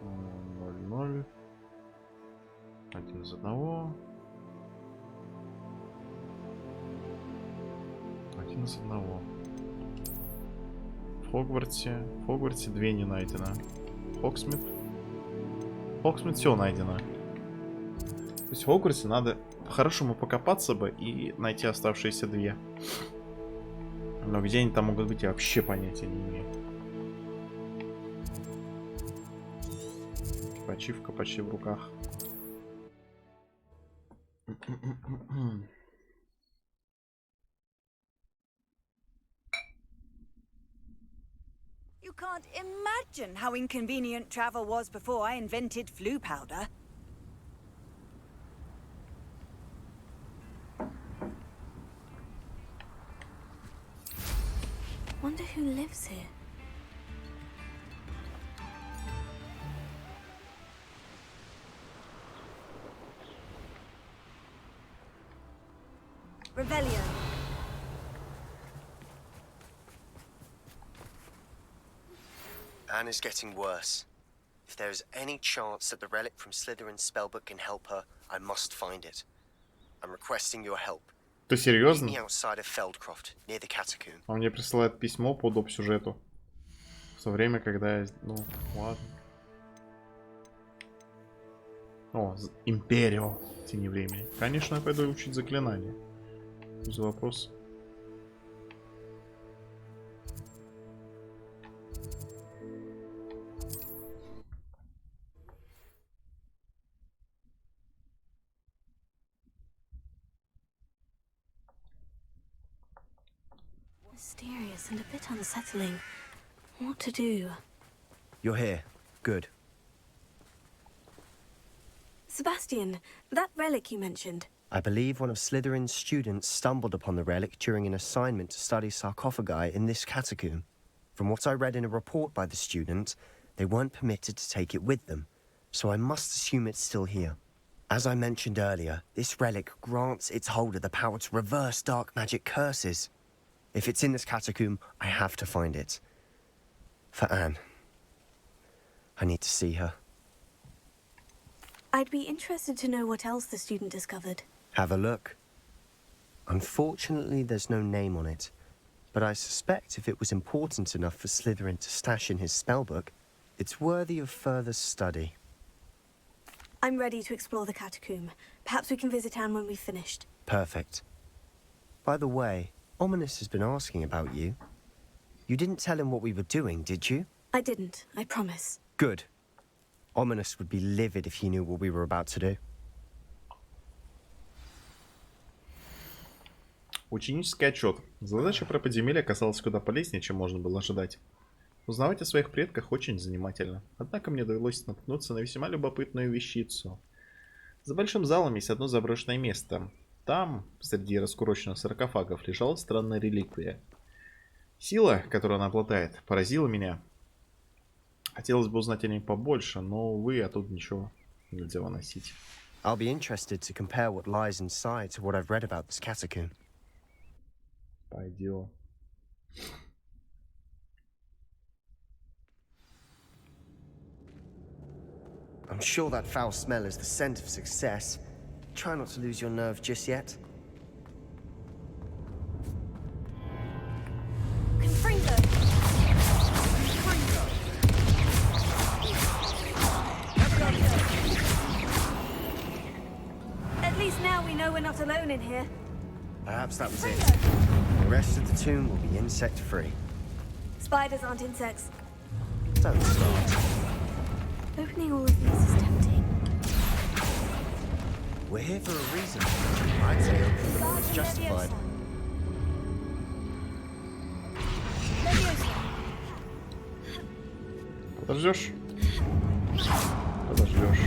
A: 0-0. 1 из 1. 1 из 1. В Хогвартсе 2 не найдено. Хоксмит все найдено. То есть в Хогвартсе надо по-хорошему покопаться бы и найти оставшиеся 2. Но где они там могут быть, я вообще понятия не имею. Ачивка почти в руках.
I: You can't imagine how inconvenient travel was before I invented flu powder.
B: Wonder who lives here.
I: Revelio.
P: Anne is getting worse. If there is any chance that the relic from Slytherin's spellbook can help her, I must find it. I'm requesting your help.
A: Ты серьезно? Он мне присылает письмо по доп-сюжету. В то время, когда я... Ну, ладно. О, Империо. Тени времени. Конечно, я пойду учить заклинания. За вопрос.
B: Mysterious and a bit unsettling. What to do?
P: You're here. Good.
B: Sebastian, that relic you mentioned.
P: I believe one of Slytherin's students stumbled upon the relic during an assignment to study sarcophagi in this catacomb. From what I read in a report by the student, they weren't permitted to take it with them, so I must assume it's still here. As I mentioned earlier, this relic grants its holder the power to reverse dark magic curses. If it's in this catacomb, I have to find it. For Anne. I need to see her.
B: I'd be interested to know what else the student discovered.
P: Have a look. Unfortunately, there's no name on it, but I suspect if it was important enough for Slytherin to stash in his spellbook, it's worthy of further study.
B: I'm ready to explore the catacomb. Perhaps we can visit Anne when we've finished.
P: Perfect. By the way, Ominous has been asking about you. You didn't tell him what we were doing, did you?
B: I didn't, I promise.
P: Good. Ominous would be livid if he knew what we were about to do.
A: Ученический отчет. Задача про подземелье оказалась куда полезнее, чем можно было ожидать. Узнавать о своих предках очень занимательно. Однако мне довелось наткнуться на весьма любопытную вещицу. За большим залом есть одно заброшенное место. Там, среди раскуроченных саркофагов, лежала странная реликвия. Сила, которую она обладает, поразила меня. Хотелось бы узнать о ней побольше, но, увы, оттуда ничего нельзя выносить.
P: I'll be interested to compare what lies inside to what I've read about this catacomb.
A: Пойдем.
P: I'm sure that foul smell is the scent of success. Try not to lose your nerve just yet.
B: At least now we know we're not alone in here.
P: Perhaps that was it. The rest of the tomb will be insect-free.
B: Spiders aren't insects.
P: Don't start.
B: Opening all of these is tempting.
P: We're here for a reason. I'd say opening them all is justified.
A: Подождешь? Подождешь.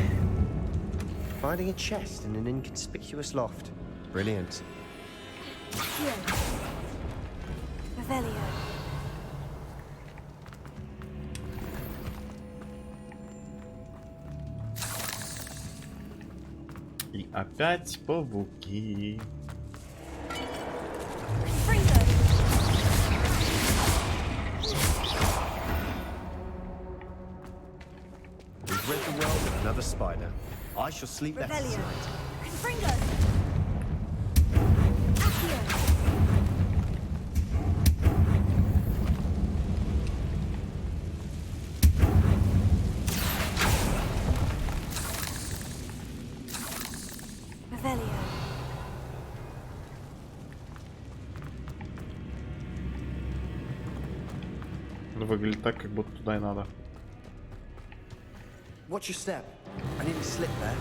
P: Finding a chest in an inconspicuous loft. Brilliant.
B: Revelio.
A: И опять пауки.
P: We've rid the world of another spider. I shall sleep better tonight.
A: Выглядит так, как будто туда и надо.
P: Watch your step. I nearly slipped there.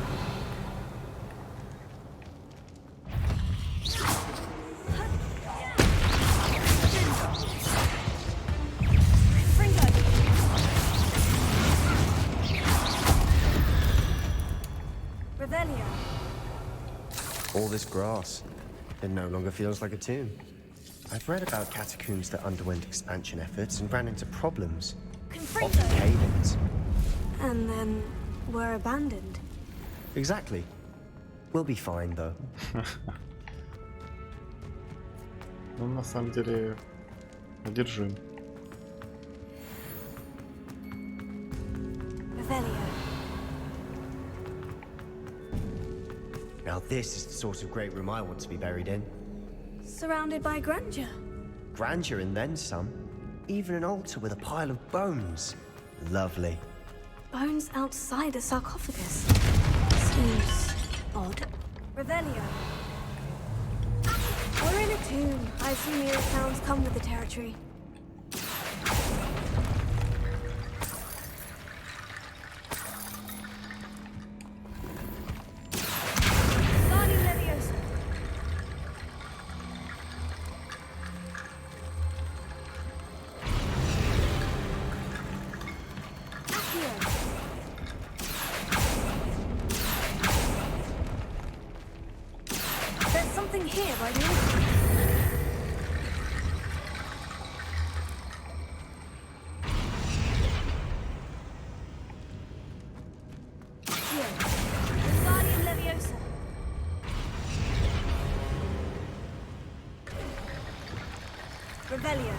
P: All this grass. It no longer feels like a tomb. I've read about catacombs that underwent expansion efforts and ran into problems. Often cave-ins.
B: And then were abandoned.
P: Exactly. We'll be fine, though.
A: Ну, на самом деле, одержим.
P: Now this is the sort of great room I want to be buried in.
B: Surrounded by grandeur.
P: Grandeur and then some. Even an altar with a pile of bones. Lovely.
B: Bones outside a sarcophagus. Seems odd. Revelio. We're in a tomb. I assume eerie sounds come with the territory. Revelio.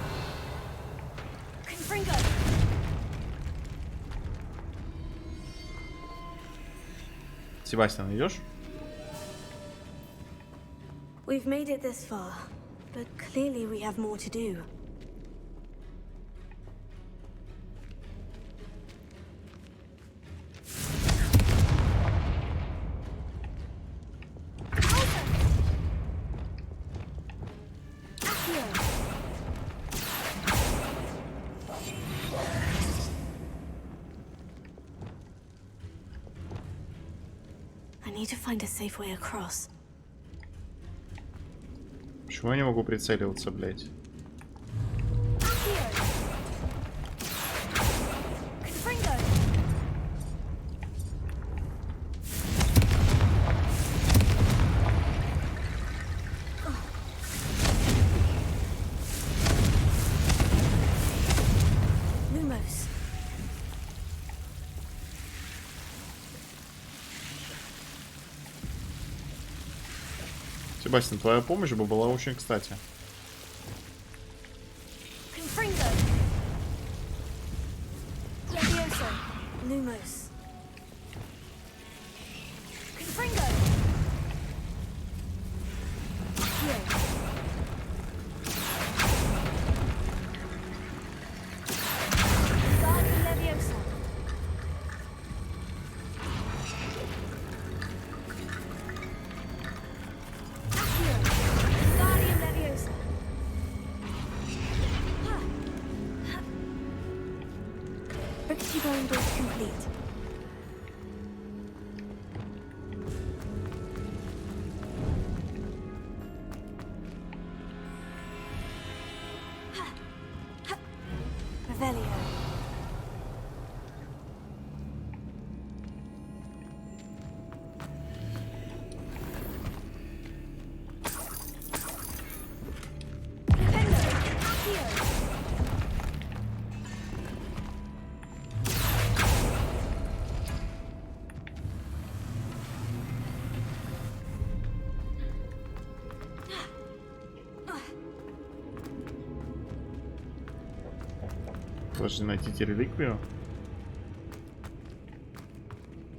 B: Confringo.
A: Себастьян, идешь?
B: We've made it this far, but clearly we have more to do. I need to find a safe way across.
A: Почему я не могу прицеливаться, блядь? Себастьян, твоя помощь бы была очень кстати. Должны найти реликвию.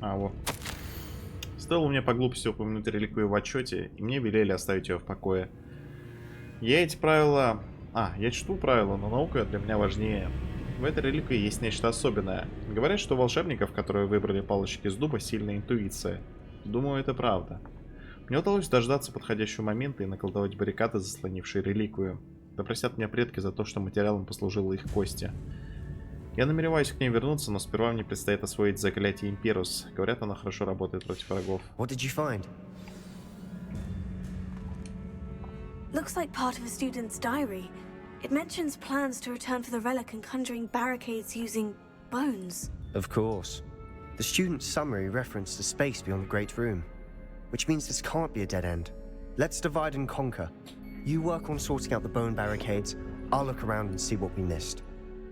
A: А, вот. Стоило мне по глупости упомянуть реликвию в отчете, и мне велели оставить ее в покое. Я эти правила... я чту правила, но наука для меня важнее. В этой реликвии есть нечто особенное. Говорят, что у волшебников, которые выбрали палочки из дуба, сильная интуиция. Думаю, это правда. Мне удалось дождаться подходящего момента и наколдовать баррикады, заслонившие реликвию. Да простят меня предки за то, что материалом послужила их кости. Я намереваюсь к ней вернуться, но сперва мне предстоит освоить заклятие Имперус. Говорят, оно хорошо работает против врагов.
P: What did you find?
B: Looks like part of a student's diary. It mentions plans to return for the relic and conjuring barricades using bones.
P: Of course. The student's summary referenced a space beyond the Great Room, which means this can't be a dead end. Let's divide and conquer. You work on sorting out the bone barricades, I'll look around and see what we missed.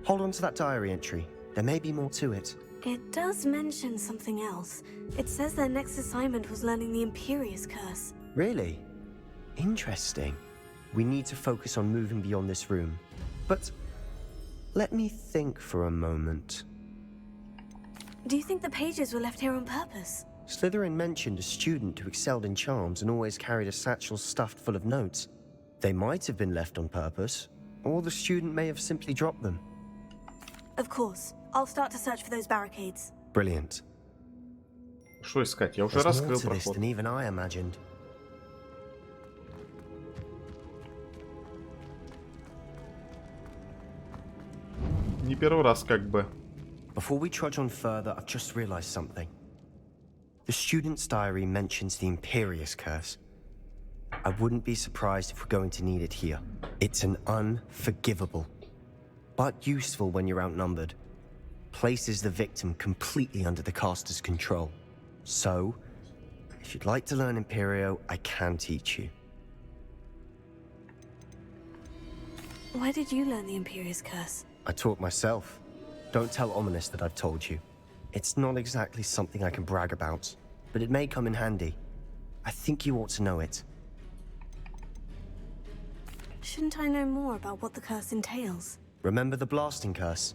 P: Hold on to that diary entry. There may be more to it.
B: It does mention something else. It says their next assignment was learning the Imperious Curse.
P: Really? Interesting. We need to focus on moving beyond this room. But let me think for a moment.
B: Do you think the pages were left here on purpose?
P: Slytherin mentioned a student who excelled in charms and always carried a satchel stuffed full of notes. They might have been left on purpose, or the student may have simply dropped them.
B: Of course. I'll start to search for those barricades.
P: Brilliant.
A: Что искать? Я уже
P: There's more
A: раскрыл
P: to this
A: проход.
P: than even I imagined.
A: Не первый раз как бы.
P: Before we trudge on further, I've just realized something. The student's diary mentions the Imperious Curse. I wouldn't be surprised if we're going to need it here. It's an unforgivable, but useful when you're outnumbered. Places the victim completely under the caster's control. So, if you'd like to learn Imperio, I can teach you.
B: Where did you learn the Imperious Curse?
P: I taught myself. Don't tell Ominous that I've told you. It's not exactly something I can brag about, but it may come in handy. I think you ought to know it.
B: Shouldn't I know more about what the curse entails?
P: Remember the blasting curse?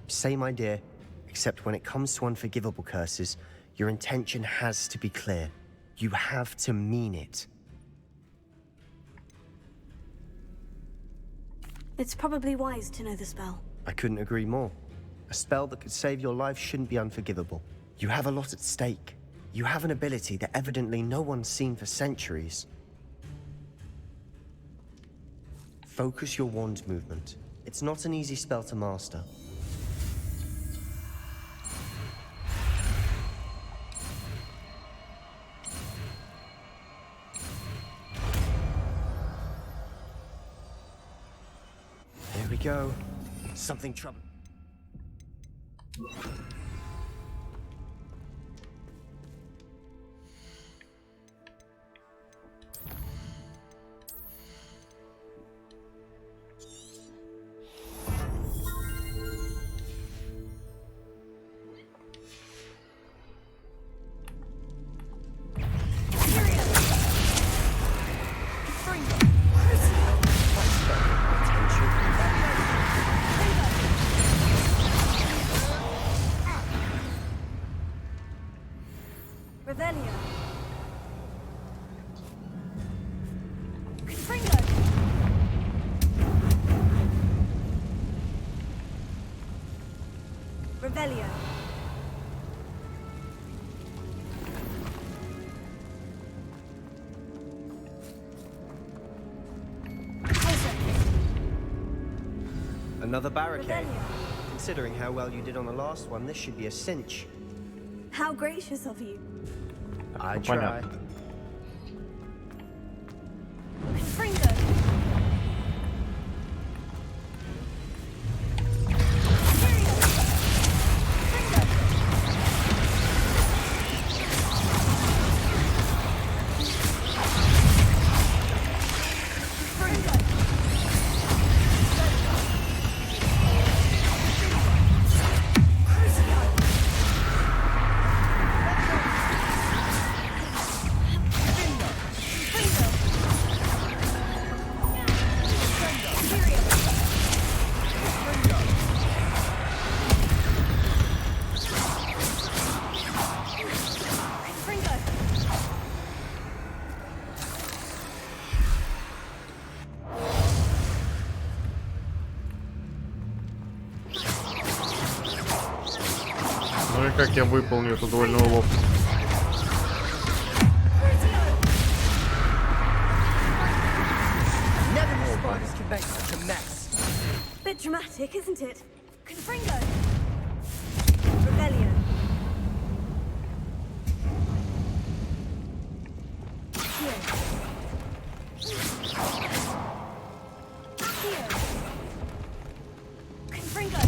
P: Same idea, except when it comes to unforgivable curses, your intention has to be clear. You have to mean it.
B: It's probably wise to know the spell.
P: I couldn't agree more. A spell that could save your life shouldn't be unforgivable. You have a lot at stake. You have an ability that evidently no one's seen for centuries. Focus your wand movement. It's not an easy spell to master. Here we go. Something trouble.
I: Revelio.
P: Another barricade. Considering how well you did on the last one, this should be a cinch.
B: How gracious of you.
P: I try.
B: Confringo.
A: Ну и как я выполню эту двойную уловку?
B: Bit dramatic, isn't it? Confringo. Revelio. Confringo.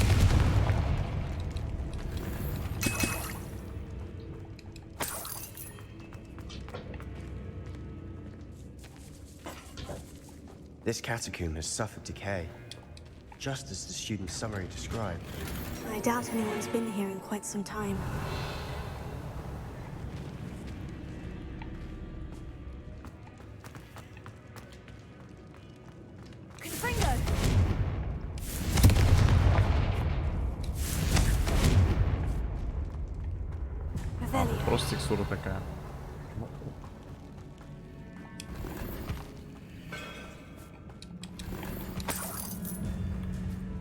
P: This catacomb has suffered decay, just as the student's summary described.
B: I doubt anyone's been here in quite some time. Confringo. Revelio.
A: Просто текстура такая.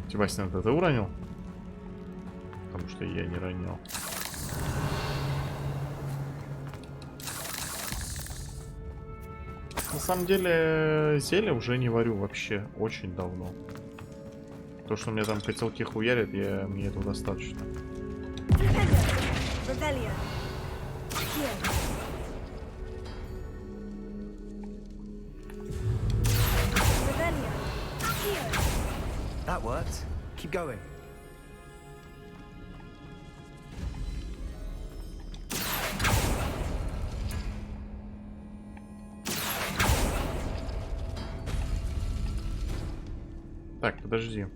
A: Себастьян, это ты уронил? Потому что я не ронил. На самом деле, зелье уже не варю вообще очень давно. То, что мне там котелки хуярят, мне этого достаточно.
P: That worked. Keep going.
A: Так, подожди.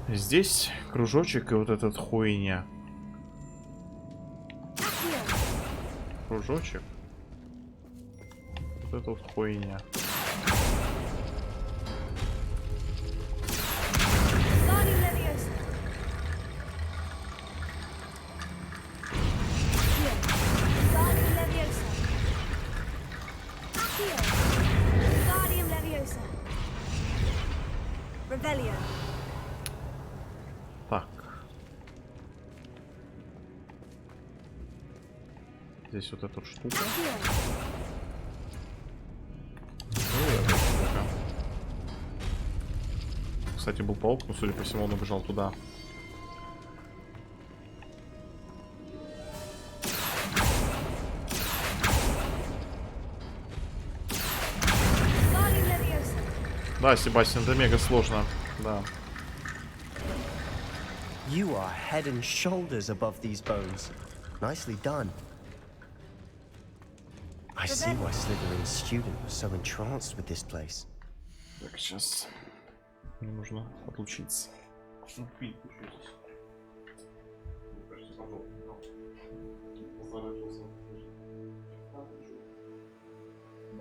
A: Здесь кружочек и вот этот хуйня. Кружочек. Вот это вот хуйня. Так. Здесь вот эта штука. Кстати, был паук, но, судя по всему, он убежал туда. Да, Себастьян, это мега сложно. Да.
P: You are head and shoulders above these bones. Nicely done. I see why Slytherin's student was so entranced with this place.
A: Так, сейчас мне нужно отлучиться.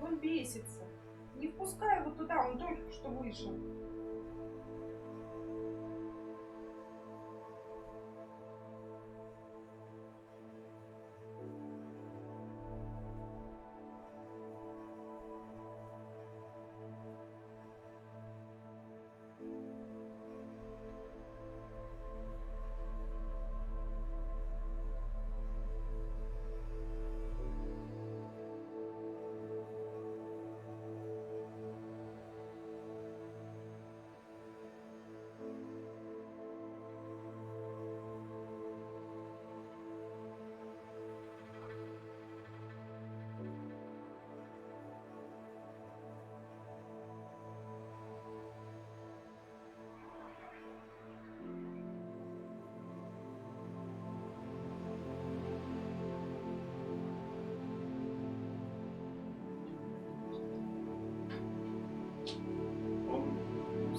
L: Он бесится. Не впускай его туда, он только что вышел.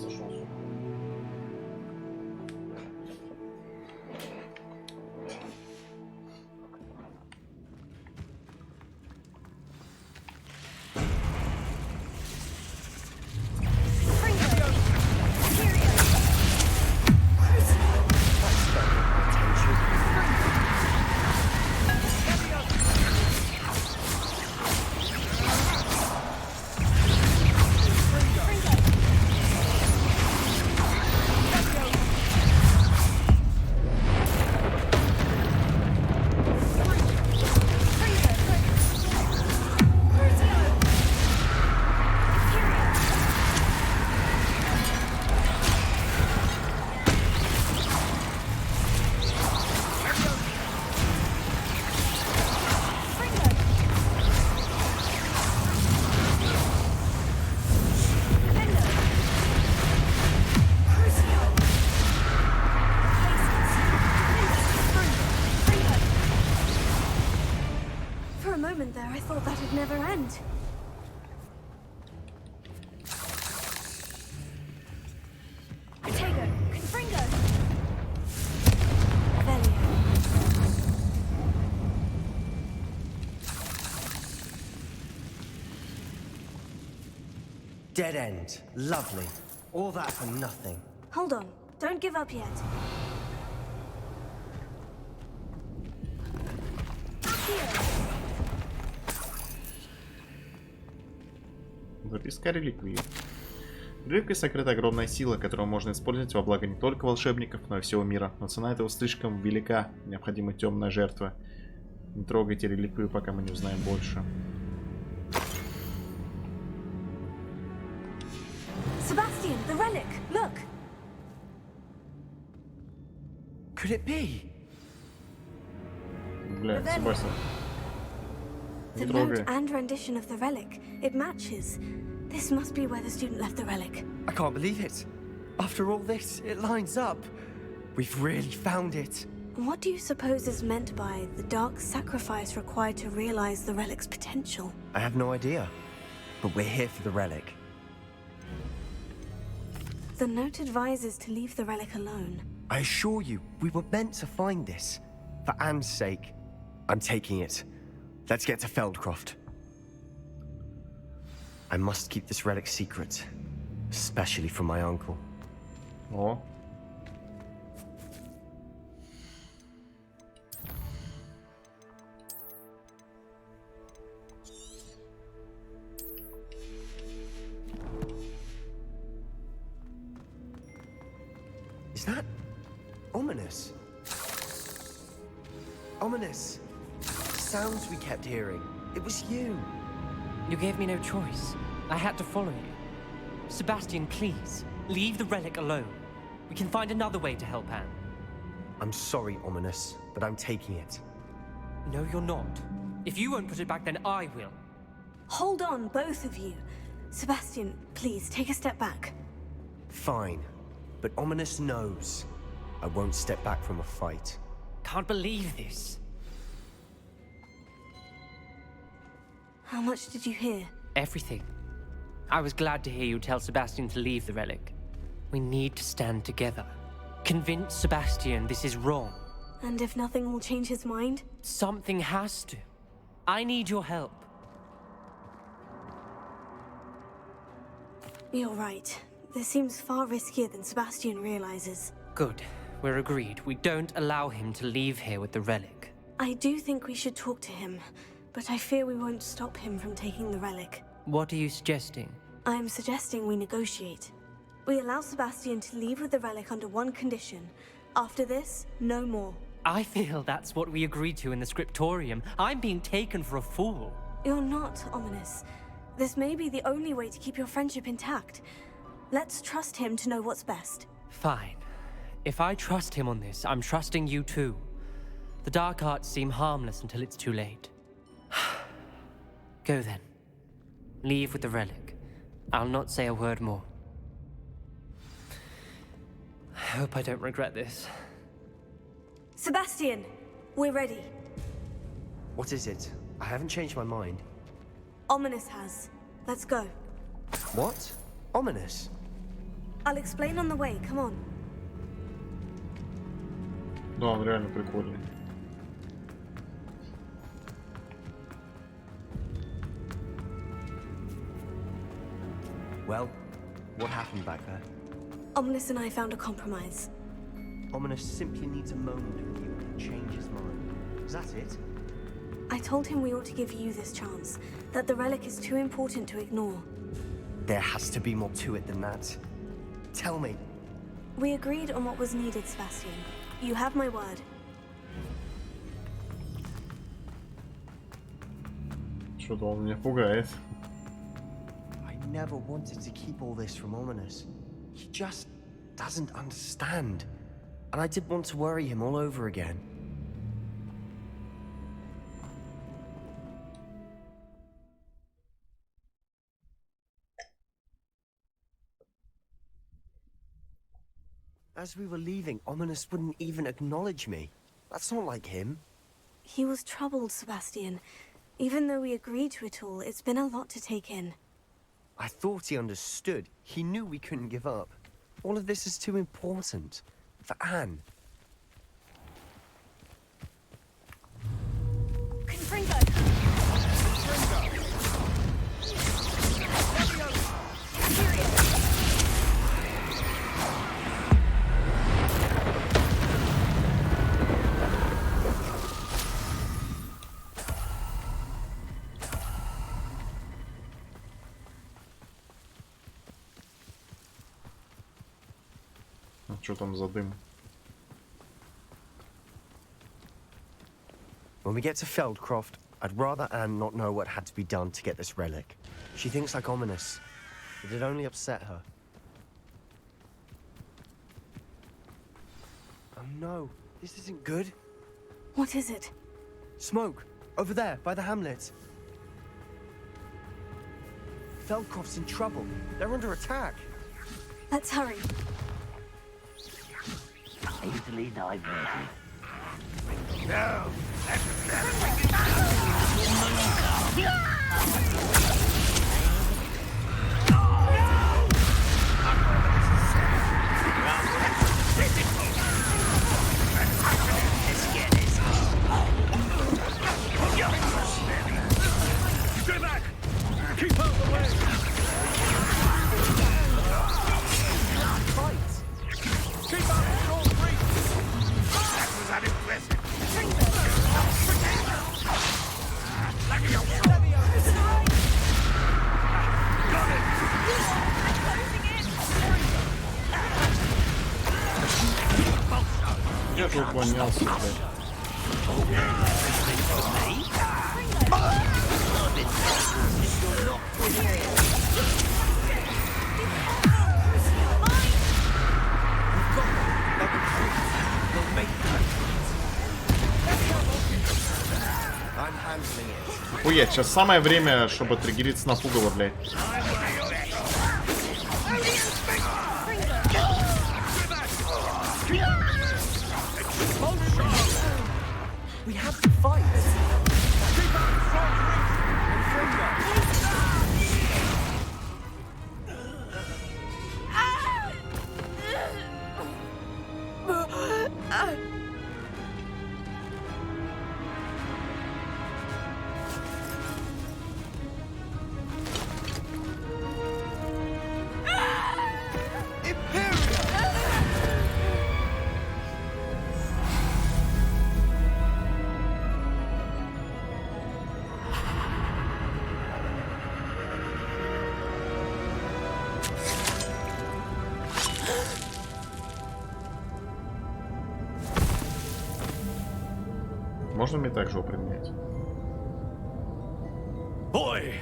A: сошел с ума.
B: There, I thought that'd never end. Potato, Confringo.
P: Dead end. Lovely. All that for nothing.
B: Hold on. Don't give up yet.
A: Записка реликвии. В реликвии сокрыта огромная сила, которую можно использовать во благо не только волшебников, но и всего мира. Но цена этого слишком велика. Необходима темная жертва. Не трогайте реликвию, пока мы не узнаем больше.
B: Sebastian, the relic. Look.
P: Could it be?
A: Бля, Себастьян.
B: The note and rendition of the relic. It matches. This must be where the student left the relic.
P: I can't believe it. After all this, it lines up. We've really found it.
B: What do you suppose is meant by the dark sacrifice required to realize the relic's potential?
P: I have no idea. But we're here for the relic.
B: The note advises to leave the relic alone.
P: I assure you, we were meant to find this. For Anne's sake. I'm taking it. Let's get to Feldcroft. I must keep this relic secret. Especially from my uncle.
A: Oh.
P: Is that ominous? Ominous. Sounds we kept hearing. It was you.
Q: You gave me no choice. I had to follow you. Sebastian, please, leave the relic alone. We can find another way to help Anne.
P: I'm sorry, Ominous, but I'm taking it.
Q: No, you're not. If you won't put it back, then I will.
B: Hold on, both of you. Sebastian, please, take a step back.
P: Fine. But Ominous knows. I won't step back from a fight.
Q: Can't believe this.
B: How much did you hear?
Q: Everything. I was glad to hear you tell Sebastian to leave the relic. We need to stand together. Convince Sebastian this is wrong.
B: And if nothing will change his mind?
Q: Something has to. I need your help.
B: You're right. This seems far riskier than Sebastian realizes.
Q: Good. We're agreed. We don't allow him to leave here with the relic.
B: I do think we should talk to him, but I fear we won't stop him from taking the relic.
Q: What are you suggesting?
B: I'm suggesting we negotiate. We allow Sebastian to leave with the relic under one condition. After this, no more.
Q: I feel that's what we agreed to in the scriptorium. I'm being taken for a fool.
B: You're not, Ominous. This may be the only way to keep your friendship intact. Let's trust him to know what's best.
Q: Fine. If I trust him on this, I'm trusting you too. The dark arts seem harmless until it's too late. Go then. Leave with the relic. I'll not say a word more. I hope I don't regret this.
B: Sebastian, we're ready.
P: What is it? I haven't changed my mind.
B: Ominous has. Let's go.
P: What? Ominous?
B: I'll explain on the way. Come on.
A: Да, он реально прикольный.
P: Well, what happened back there?
B: Ominous and I found a compromise.
P: Ominous simply needs a moment with you to change his mind. Is that it?
B: I told him we ought to give you this chance, that the relic is too important to ignore.
P: There has to be more to it than that. Tell me.
B: We agreed on what was needed, Sebastian. You have my word.
A: Что-то он меня пугает.
P: I never wanted to keep all this from Ominous. He just doesn't understand. And I did want to worry him all over again. As we were leaving, Ominous wouldn't even acknowledge me. That's not like him.
B: He was troubled, Sebastian. Even though we agreed to it all, it's been a lot to take in.
P: I thought he understood. He knew we couldn't give up. All of this is too important. For Anne.
B: Confringo!
A: Что там за дым?
P: When we get to Feldcroft, I'd rather Anne not know what had to be done to get this relic. She thinks like Ominous. It'd only upset her. Oh no, this isn't good.
B: What is it?
P: Smoke! Over there, by the hamlet. Feldcroft's in trouble. They're under attack.
B: Let's hurry.
G: Easily diverted.
F: No!
C: Stay back! Keep out the way!
P: Fight!
C: Keep out the strong breach!
F: That was unimpressive.
C: Got it!
A: Я тут уклонялся, блядь. Хуя, сейчас самое время, чтобы триггериться на пугало, блядь.
P: We have to fight! Keep out the front
A: Можно мне также его применять?
D: Boy!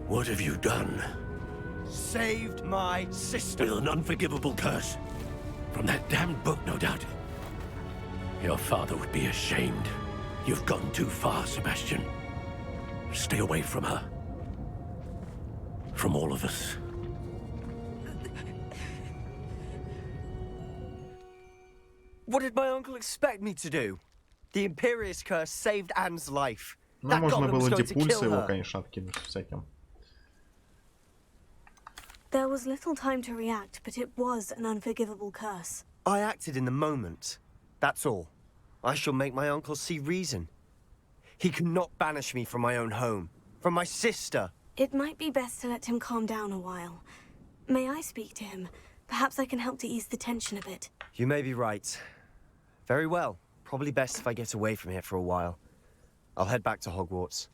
D: What have you done?
P: Saved my sister.
D: With an unforgivable curse. From that damned book, no doubt. Your father would be ashamed. You've gone too far, Sebastian. Stay away from her. From all of us.
P: What did my uncle expect me to do? The Imperious curse saved Anne's life.
A: Ну, можно было депульса его, конечно, откинуть всяким.
B: There was little time to react, but it was an unforgivable curse.
P: I acted in the moment. That's all. I shall make my uncle see reason. He cannot banish me from my own home, from my sister.
B: It might be best to let him calm down a while. May I speak to him? Perhaps I can help to ease the tension a bit.
P: You may be right. Very well. Probably best if I get away from here for a while. I'll head back to Hogwarts.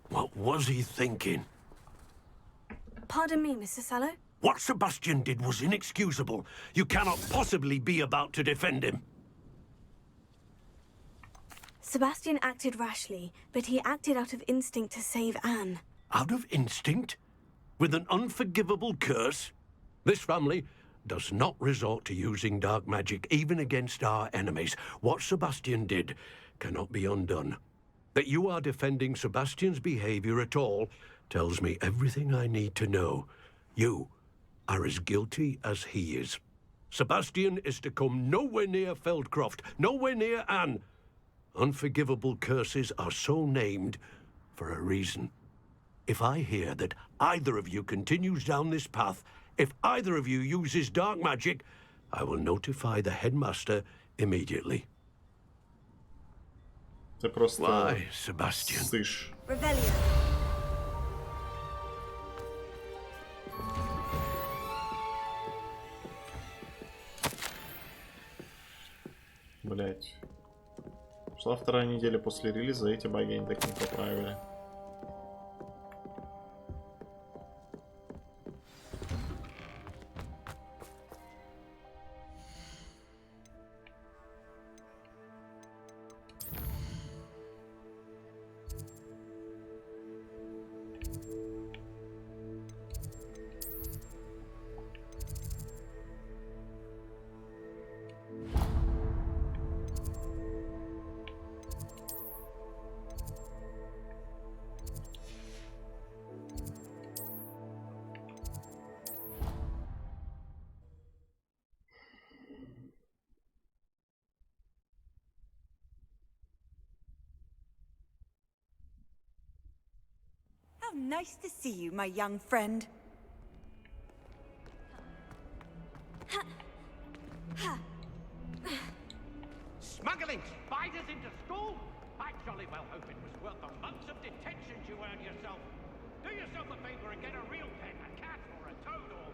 D: What was he thinking?
B: Pardon me, Mr. Sallow?
D: What Sebastian did was inexcusable. You cannot possibly be about to defend him.
B: Sebastian acted rashly, but he acted out of instinct to save Anne.
D: Out of instinct? With an unforgivable curse? This family does not resort to using dark magic even against our enemies. What Sebastian did cannot be undone. That you are defending Sebastian's behavior at all tells me everything I need to know. You are as guilty as he is. Sebastian is to come nowhere near Feldcroft, nowhere near Anne. Unforgivable curses are so named for a reason. If I hear that either of you continues down this path, if either of you uses dark magic, I will notify the headmaster immediately.
A: Ты просто
D: Why, Sebastian?
A: сышь.
I: Revelio.
A: Блять. Шла вторая неделя после релиза, эти баги они так не поправили.
I: How nice to see you, my young friend.
R: Smuggling spiders into school? I jolly well hope it was worth the months of detentions you earned yourself. Do yourself a favor and get a real pet, a cat or a toad or...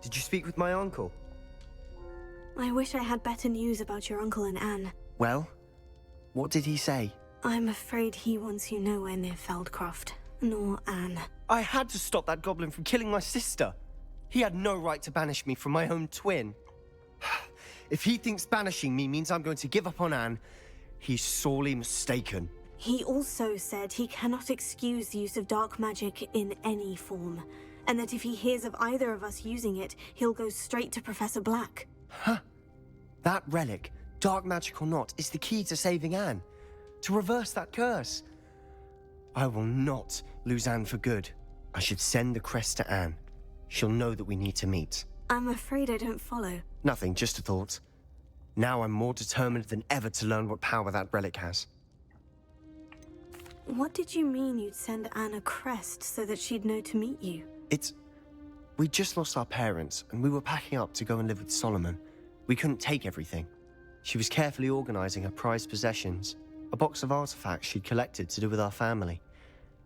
P: Did you speak with my uncle?
B: I wish I had better news about your uncle and Anne.
P: Well, what did he say?
B: I'm afraid he wants you nowhere near Feldcroft, nor Anne.
P: I had to stop that goblin from killing my sister. He had no right to banish me from my own twin. If he thinks banishing me means I'm going to give up on Anne, he's sorely mistaken.
B: He also said he cannot excuse the use of dark magic in any form, and that if he hears of either of us using it, he'll go straight to Professor Black.
P: Huh. That relic, dark magic or not, is the key to saving Anne. To reverse that curse. I will not lose Anne for good. I should send the crest to Anne. She'll know that we need to meet.
B: I'm afraid I don't follow.
P: Nothing, just a thought. Now I'm more determined than ever to learn what power that relic has.
B: What did you mean you'd send Anne a crest so that she'd know to meet you?
P: We just lost our parents, and we were packing up to go and live with Solomon. We couldn't take everything. She was carefully organizing her prized possessions, a box of artifacts she'd collected to do with our family.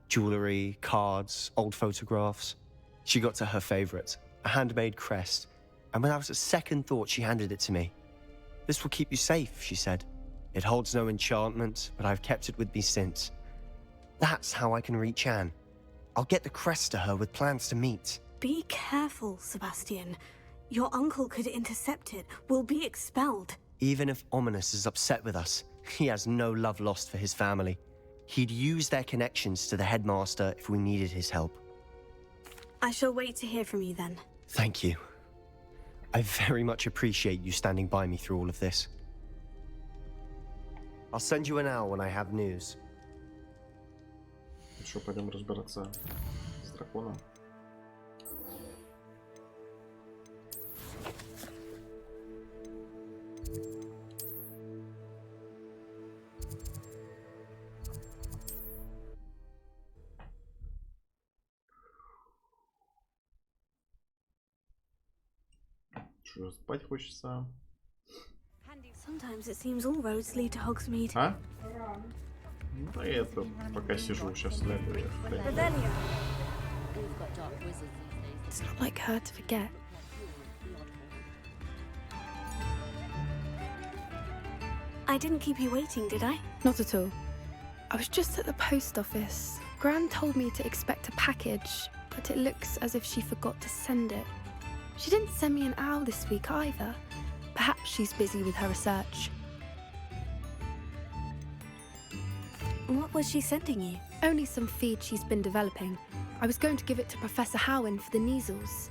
P: Jewelry, cards, old photographs. She got to her favorite, a handmade crest, and without a second thought, she handed it to me. This will keep you safe, she said. It holds no enchantment, but I've kept it with me since. That's how I can reach Anne. I'll get the crest to her with plans to meet.
B: Be careful, Sebastian. Your uncle could intercept it. We'll be expelled.
P: Even if Ominous is upset with us, he has no love lost for his family. He'd use their connections to the headmaster if we needed his help.
B: I shall wait to hear from you then.
P: Thank you. I very much appreciate you standing by me through all of this. I'll send you an owl when I have news.
A: Что, пойдем разбираться с драконом? Что, спать хочется?
B: Sometimes it seems all roads lead to Hogsmeade.
A: А? Да я тут пока сижу, сейчас лягу.
E: It's not like her to forget.
B: I didn't keep you waiting, did I?
E: Not at all. I was just at the post office. Gran told me to expect a package, but it looks as if she forgot to send it. She didn't send me an owl this week either. Perhaps she's busy with her research.
B: What was she sending you?
E: Only some feed she's been developing. I was going to give it to Professor Howin for the measles.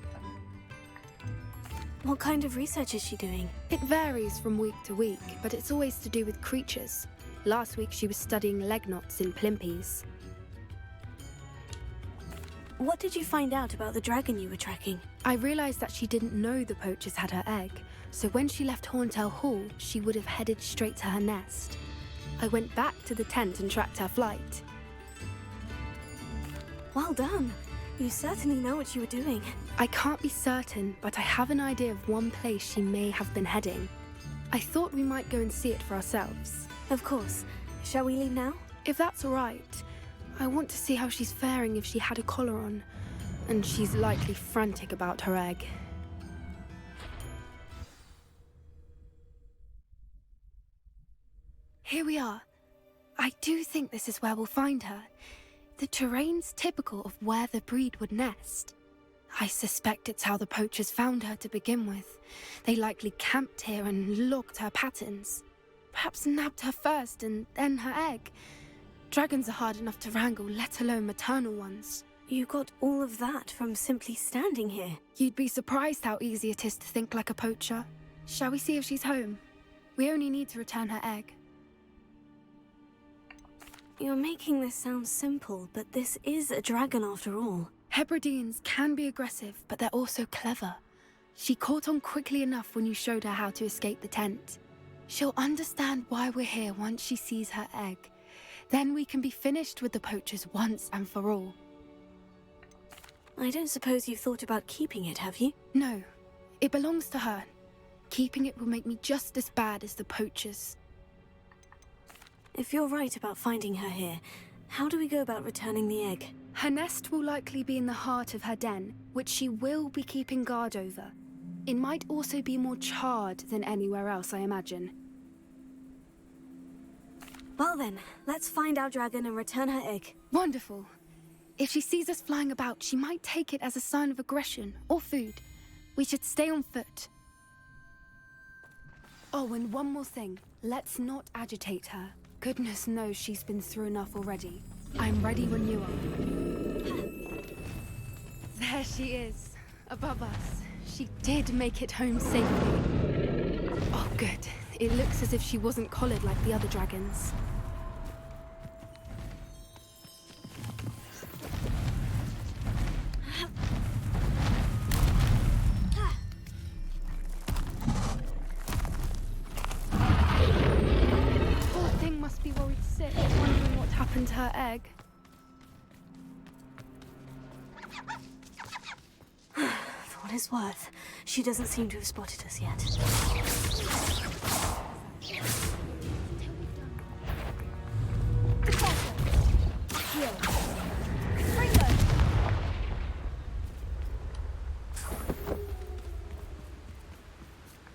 B: What kind of research is she doing?
E: It varies from week to week, but it's always to do with creatures. Last week she was studying leg knots in plimpies.
B: What did you find out about the dragon you were tracking?
E: I realized that she didn't know the poachers had her egg, so when she left Horntail Hall, she would have headed straight to her nest. I went back to the tent and tracked her flight.
B: Well done. You certainly know what you were doing.
E: I can't be certain, but I have an idea of one place she may have been heading. I thought we might go and see it for ourselves.
B: Of course. Shall we leave now?
E: If that's all right. I want to see how she's faring if she had a collar on. And she's likely frantic about her egg. Here we are. I do think this is where we'll find her. The terrain's typical of where the breed would nest. I suspect it's how the poachers found her to begin with. They likely camped here and logged her patterns. Perhaps nabbed her first and then her egg. Dragons are hard enough to wrangle, let alone maternal ones.
B: You got all of that from simply standing here.
E: You'd be surprised how easy it is to think like a poacher. Shall we see if she's home? We only need to return her egg.
B: You're making this sound simple, but this is a dragon after all.
E: Hebrideans can be aggressive, but they're also clever. She caught on quickly enough when you showed her how to escape the tent. She'll understand why we're here once she sees her egg. Then we can be finished with the poachers once and for all.
B: I don't suppose you've thought about keeping it, have you?
E: No. It belongs to her. Keeping it will make me just as bad as the poachers.
B: If you're right about finding her here, how do we go about returning the egg?
E: Her nest will likely be in the heart of her den, which she will be keeping guard over. It might also be more charred than anywhere else, I imagine.
B: Well then, let's find our dragon and return her egg.
E: Wonderful. If she sees us flying about, she might take it as a sign of aggression or food. We should stay on foot. Oh, and one more thing. Let's not agitate her. Goodness knows she's been through enough already. I'm ready when you are. There she is, above us. She did make it home safely. Oh, good. It looks as if she wasn't collared like the other dragons. Poor thing must be worried sick, wondering what happened to her egg.
B: For what it's worth, she doesn't seem to have spotted us yet.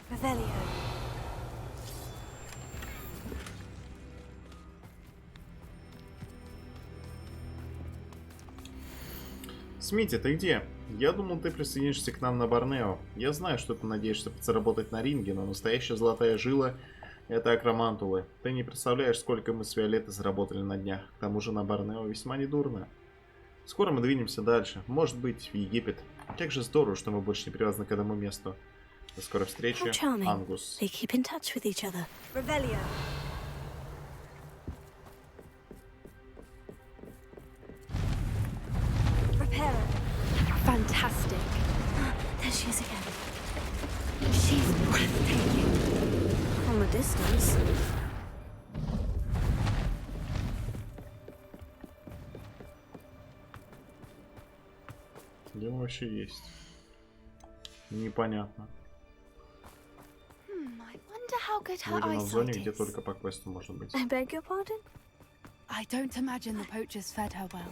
B: Revelio.
A: Смити, ты где? Я думал, ты присоединишься к нам на Борнео. Я знаю, что ты надеешься подзаработать на ринге, но настоящая золотая жила Это акромант, увы. Ты не представляешь, сколько мы с Виолеттой заработали на днях. К тому же на Борнео весьма недурно. Скоро мы двинемся дальше. Может быть, в Египет. Как же здорово, что мы больше не привязаны к этому месту. До скорой встречи, Ангус.
E: Fantastic. There she is again. She's breathtaking. From a distance.
A: Где он вообще есть? Непонятно. Вроде в зоне, где только по квесту можно быть.
E: I beg your pardon? I don't imagine the poachers fed her well.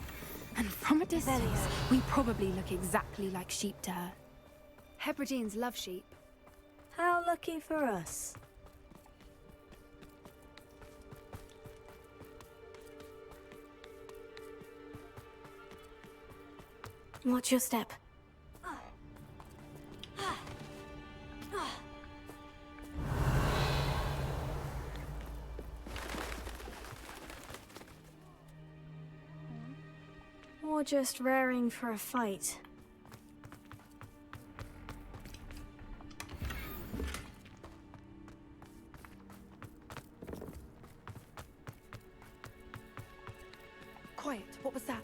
E: And from a distance, we probably look exactly like sheep to her. Hebrideans love sheep.
B: How lucky for us. Watch your step. Or just raring for a fight.
E: Quiet, what was that?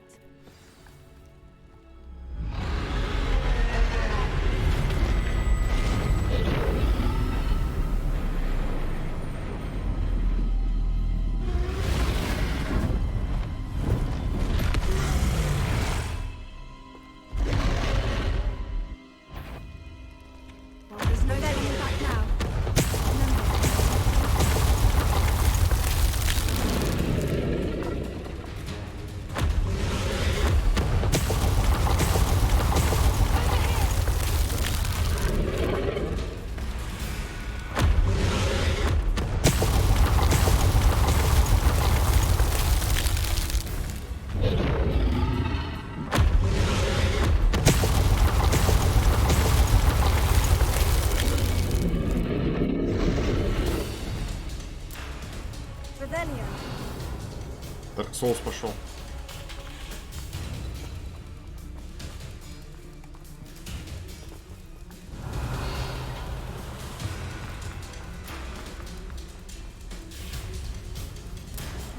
A: Так, соус пошел.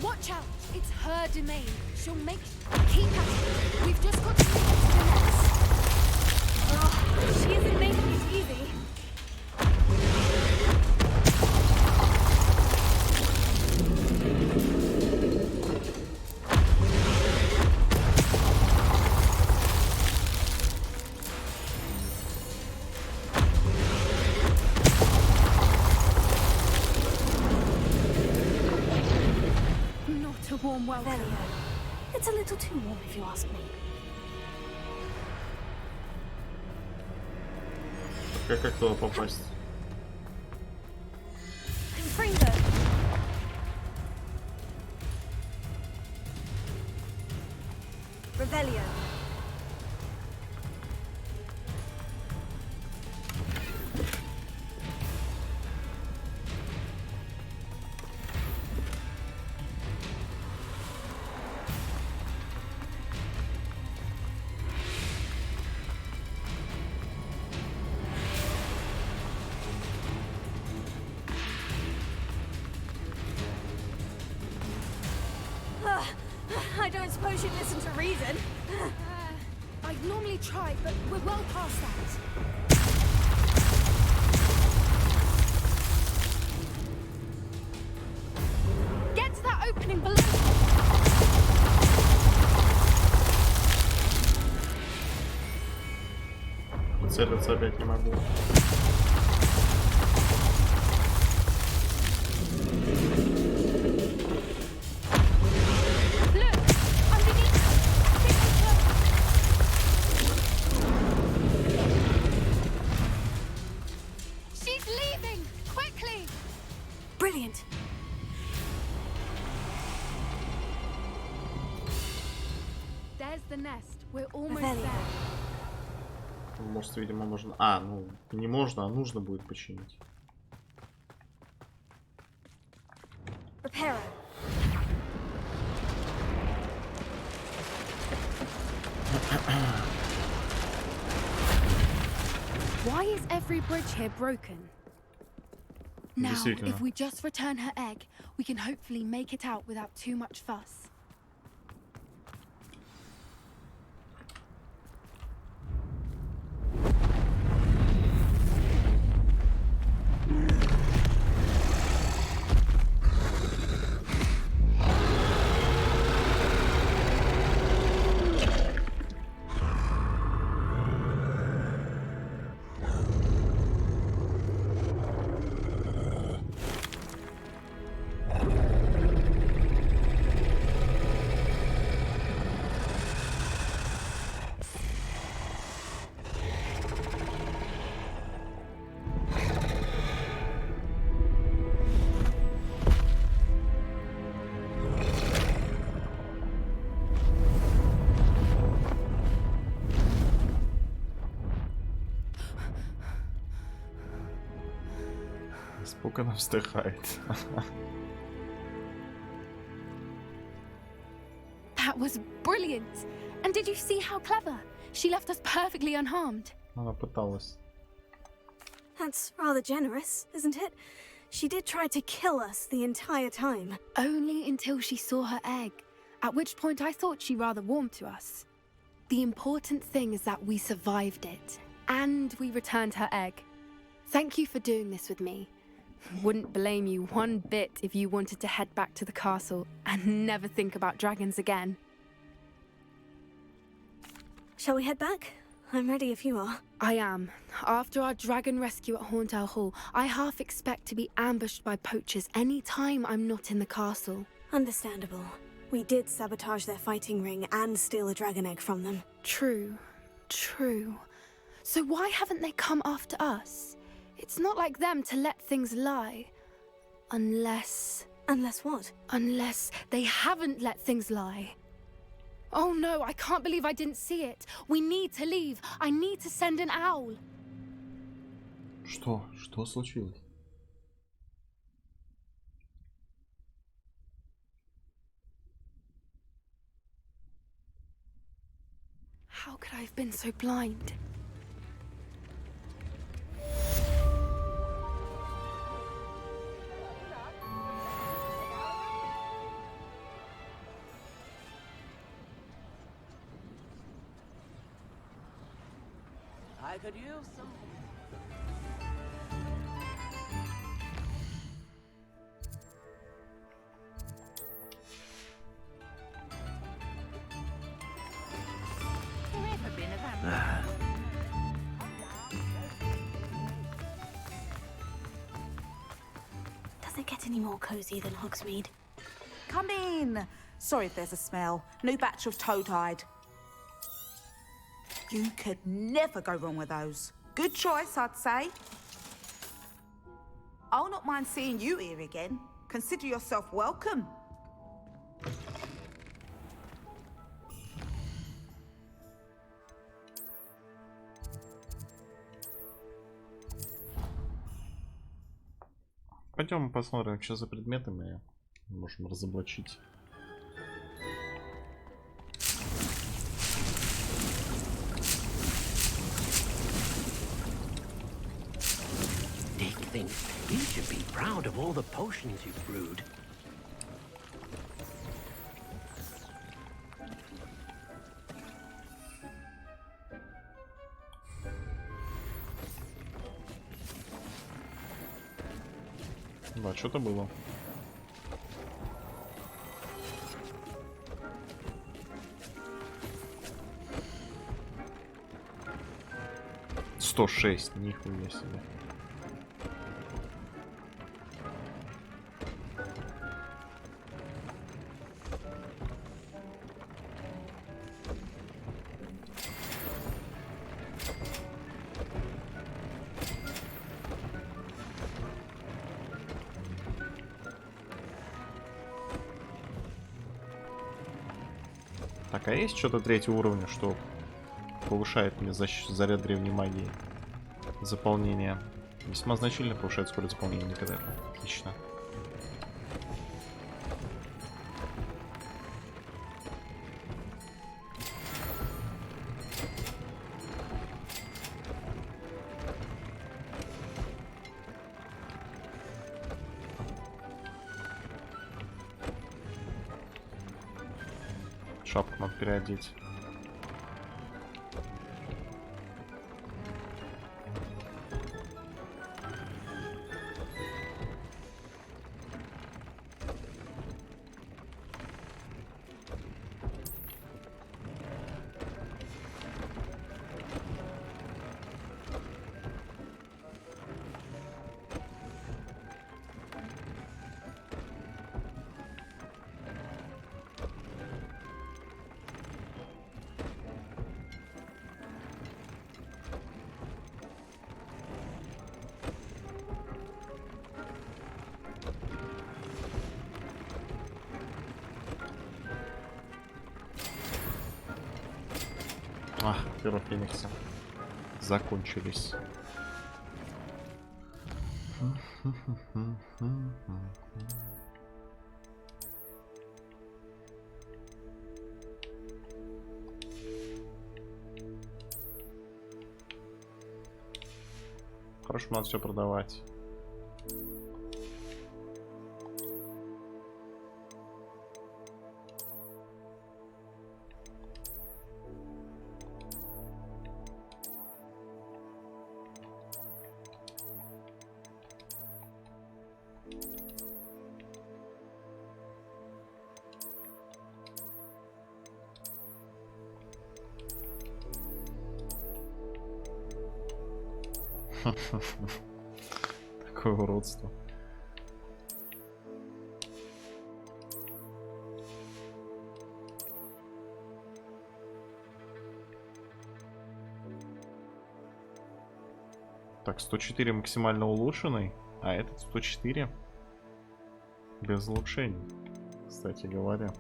E: Watch out! It's her domain. She'll make... Keep at it. We've just got to make it to the next.
B: Oh, she isn't making it easy.
E: Warm welcome.
B: It's a little too warm, if you ask me.
A: Как туда попасть?
I: Revelio.
B: I don't suppose you'd listen to reason.
E: I'd normally try, but we're well past that. Get to that opening below.
A: Целиться опять не могу.
B: Brilliant.
E: There's the nest. We're almost there.
A: Может, видимо, можно... А, ну, не можно, а нужно будет починить.
E: Why is every bridge here broken? Now,
A: Действительно.
E: if we just return her egg, we can hopefully make it out without too much fuss.
A: Испуганно вздыхает.
E: That was brilliant! And did you see how clever? She left us perfectly unharmed.
A: Она пыталась.
B: That's rather generous, isn't it? She did try to kill us the entire time.
E: Only until she saw her egg, at which point I thought she rather warmed to us. The important thing is that we survived it, and we returned her egg. Thank you for doing this with me. Wouldn't blame you one bit if you wanted to head back to the castle and never think about dragons again.
B: Shall we head back? I'm ready if you are.
E: I am. After our dragon rescue at Hauntowl Hall, I half expect to be ambushed by poachers any time I'm not in the castle.
B: Understandable. We did sabotage their fighting ring and steal a dragon egg from them.
E: True. True. So why haven't they come after us? It's not like them to let things lie. Unless...
B: Unless what?
E: Unless they haven't let things lie. Oh no, I can't believe I didn't see it. We need to leave. I need to send an owl.
A: Что? Что случилось?
E: How could I have been so blind?
G: I could use some...
B: Does it get any more cozy than Hogsmeade?
O: Come in. Sorry if there's a smell. New batch of toad-hide. You could never go wrong with those. Good choice, I'd say. I'll not mind seeing you here again. Consider yourself welcome.
A: Пойдем посмотрим, что за предметами можем разоблачить.
D: Dick thinks he should be proud of all the potions you've brewed.
A: Да, что-то было. «106», нихуя себе. Так, а есть что-то третьего уровня, что повышает мне заряд древней магии? Заполнение. Весьма значительно повышает скорость заполнения НКД. Отлично. Шапку надо переодеть. Ах, перо Феникса. Закончились. Хорошо, надо все продавать. Такое уродство. Так, 104 максимально улучшенный, а этот 104 без улучшений, кстати говоря.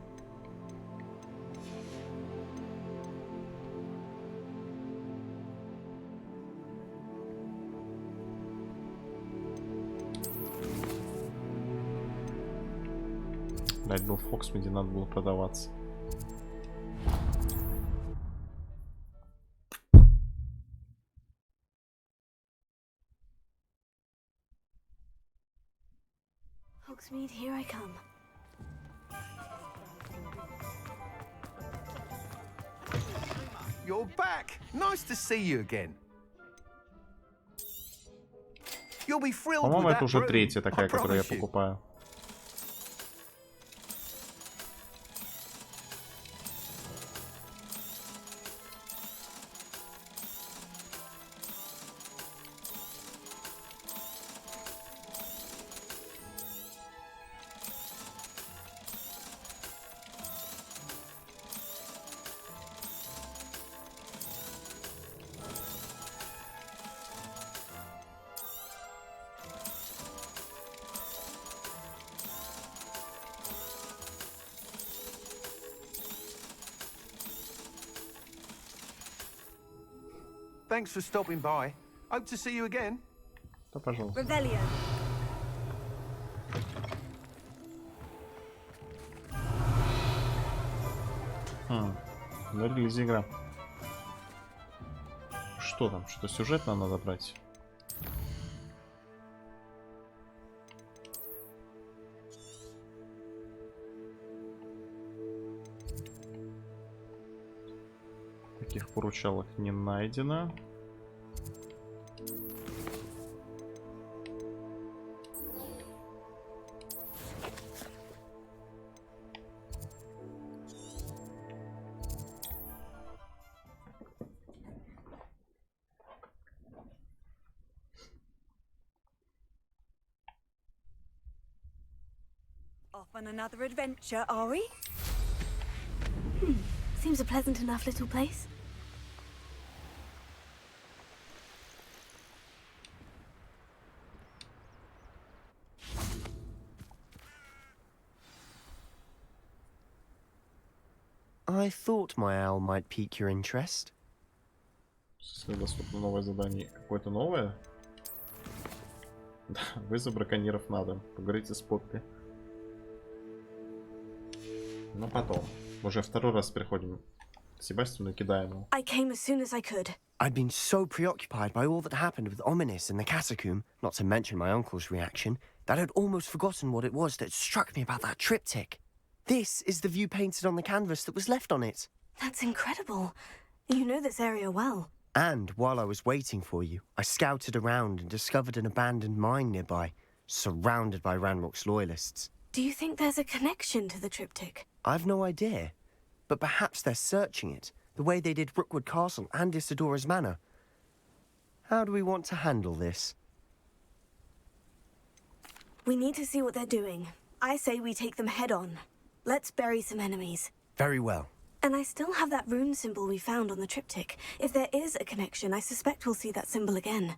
A: Блять, был в Хоксмиде, надо было продаваться.
B: Hogsmeade, here I come.
C: You're back. Nice to see you again. You'll be thrilled with
A: По-моему,
C: that
A: это уже
C: broom,
A: третья такая,
C: I
A: которую я
C: promise you.
A: покупаю.
C: Thanks for stopping by. Hope to see you again.
A: Да, пожалуйста.
I: Revelio.
A: На релизе игра. Что там? Что сюжет нам надо брать? Таких поручалок не найдено.
I: Off on another adventure, are we?
B: Seems a pleasant enough little place.
P: I thought my owl might pique your interest.
A: Если доступно новое задание, какое-то новое? Да, вызов браконьеров на дом. Поговорите с Поппи. Но потом. Уже второй раз приходим к Себастьяну и кидаем его.
B: I came as soon as I could.
P: I'd been so preoccupied by all that happened with Ominis in the catacomb, not to mention my uncle's reaction, that I'd almost forgotten what it was that struck me about that triptych. This is the view painted on the canvas that was left on it.
B: That's incredible. You know this area well.
P: And while I was waiting for you, I scouted around and discovered an abandoned mine nearby, surrounded by Ranrock's loyalists.
B: Do you think there's a connection to the triptych?
P: I've no idea, but perhaps they're searching it, the way they did Rookwood Castle and Isidora's Manor. How do we want to handle this?
B: We need to see what they're doing. I say we take them head on. Let's bury some enemies.
P: Very well.
B: And I still have that rune symbol we found on the triptych. If there is a connection, I suspect we'll see that symbol again.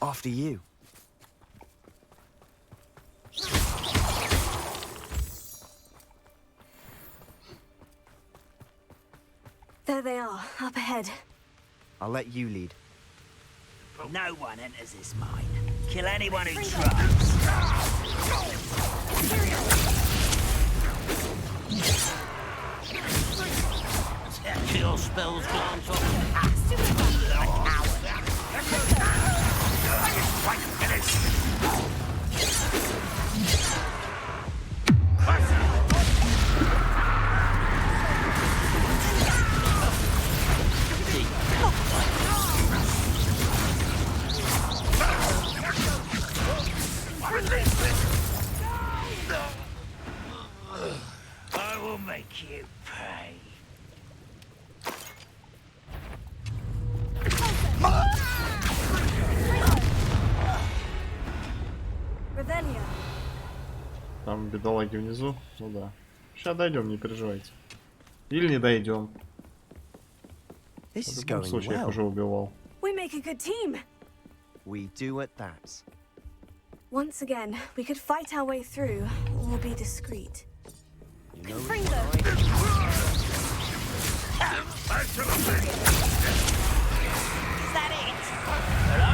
P: After you.
B: There they are, up ahead.
P: I'll let you lead.
G: No one enters this mine. Kill anyone who tries. Kill spells glance off. I will make you pay.
A: Там бедолаги внизу. Ну да. Сейчас дойдем, не переживайте. Или не дойдем. В любом случае, я их уже убивал.
B: We make a good team.
P: We do at that.
B: Once again, we could fight our way through, or be discreet.
P: You know
B: Bring them.
G: Is that it? Hello?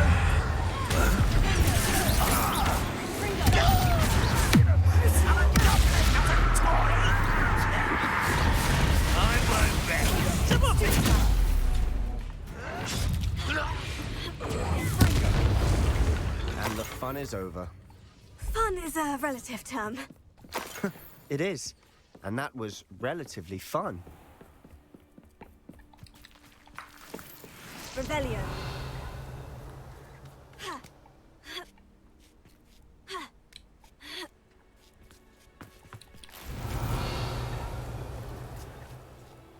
P: And the fun is over.
B: Fun is a relative term.
P: It is. And that was relatively fun.
B: Rebellion.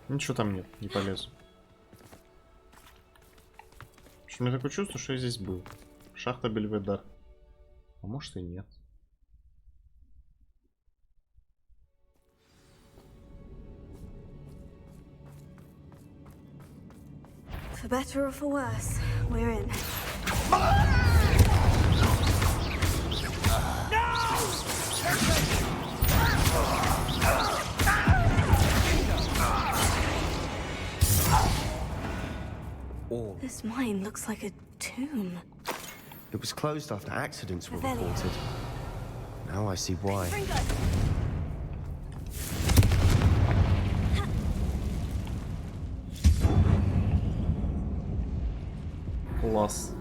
A: Ничего там нет, не полезу. У меня такое чувство, что я здесь был. Шахта Бельведар. А может и нет.
B: For better or for worse, we're in. This mine looks like a tomb.
P: It was closed after accidents were reported. Now I see why.
A: Класс.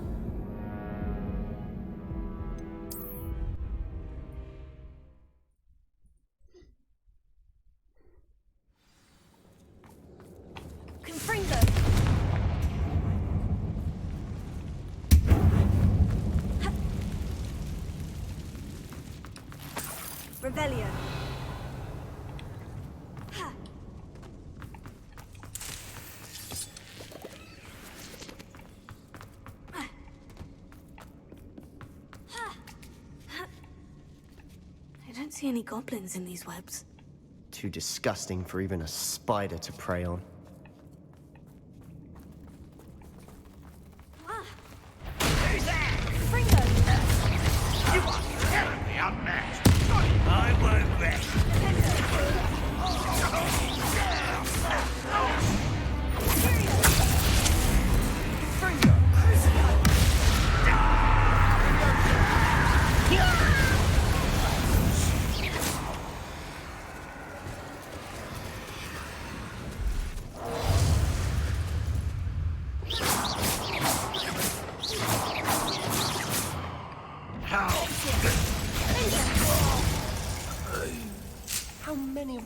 B: Rebellion. I don't see any goblins in these webs.
P: Too disgusting for even a spider to prey on.
G: Who's that? Fringo! You are tearing me up next. I won't rest. Fringo!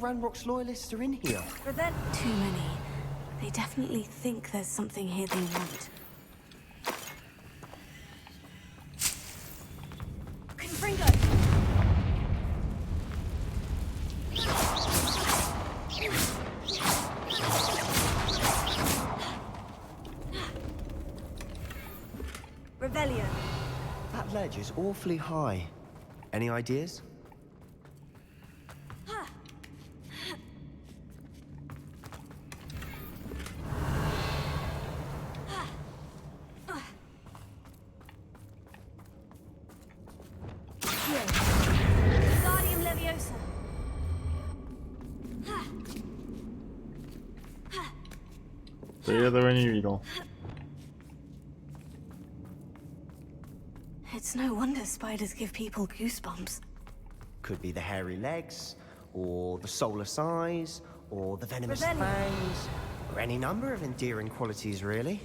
P: Ranrock's loyalists are in here?
B: Too many. They definitely think there's something here they want.
I: Confringo! Revelio.
P: That ledge is awfully high. Any ideas?
I: Guardium Leviosa.
A: Ты этого не видел.
B: It's no wonder spiders give people goosebumps.
P: Could be the hairy legs, or the soulless eyes, or the venomous
B: Revelio.
P: fangs, or any number of endearing qualities, really.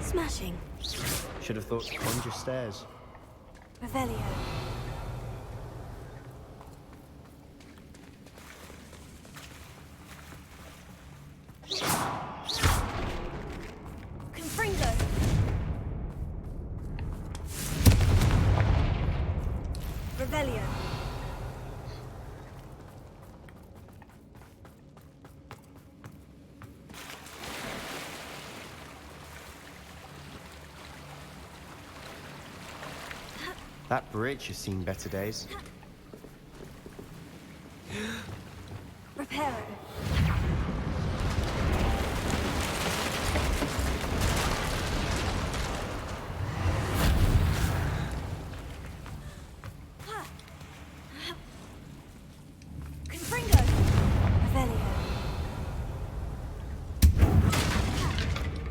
B: Smashing.
P: Should have thought to conjure stairs.
B: Revelio.
I: Confringo. Revelio.
P: That bridge has seen better days.
I: Reparo. Confringo. Revelio.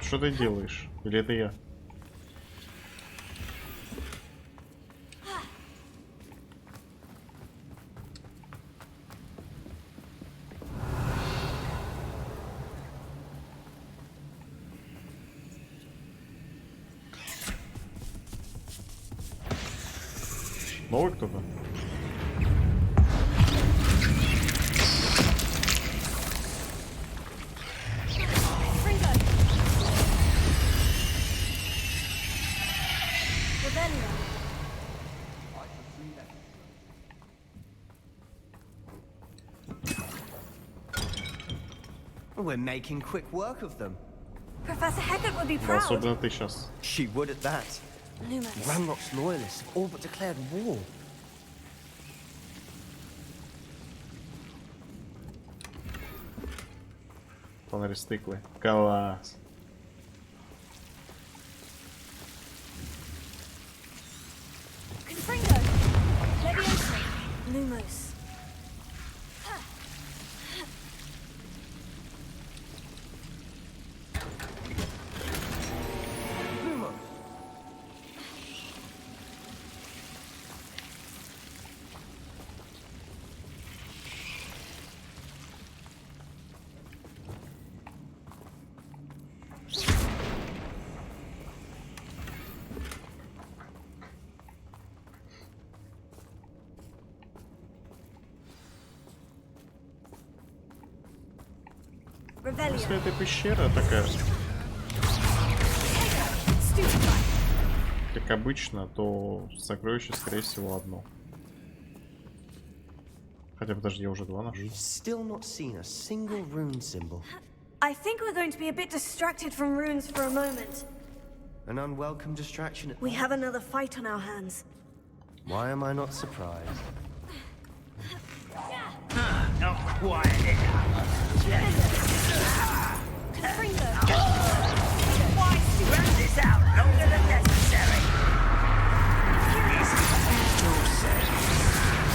A: Что ты делаешь? Или это я? Новый кто-то?
P: We're making quick work of them.
I: Professor Heckert would be
A: Да,
I: proud.
A: особенно ты сейчас.
P: She would at that.
I: Lumos.
P: Ranrock's loyalists have all but declared war.
A: Фонари стыклы. Класс.
I: Confringo. Leviosa. Lumos.
A: Если это пещера такая, как обычно, то сокровище, скорее всего, одно. Хотя, подожди, я уже два нашел.
B: I think we're going to be a bit distracted from runes for a moment.
P: An unwelcome distraction at
B: We have another fight on our hands.
P: Why am I not surprised?
G: Not quiet. Run this out longer than necessary.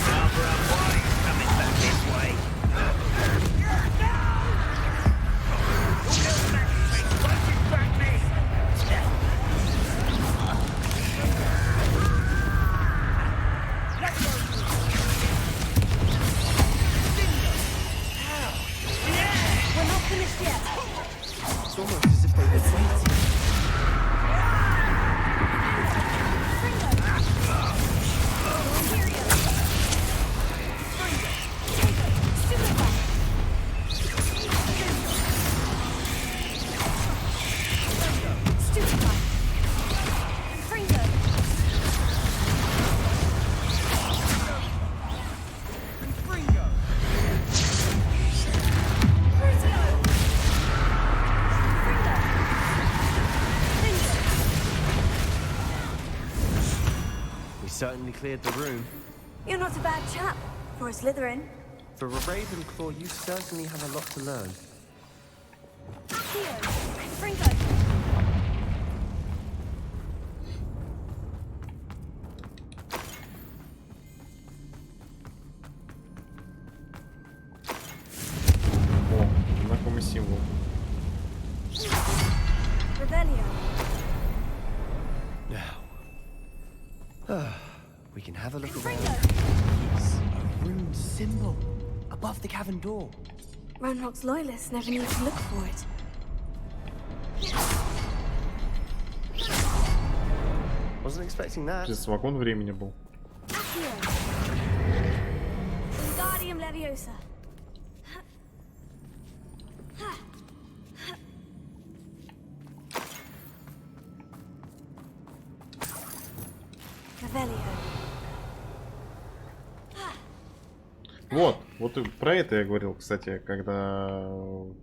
G: Barbara White coming back this way.
P: certainly cleared the room.
B: You're not a bad chap for a Slytherin.
P: For a Ravenclaw, you certainly have a lot to learn.
B: Here, Fringo.
A: О, знакомый символ.
P: We can have a look around. It's a rune symbol above the cavern door.
B: Ranrock's loyalists never need to look for it.
P: Wasn't expecting that.
A: Здесь вагон времени был.
B: Wingardium Leviosa.
A: Вот и про это я говорил, кстати, когда в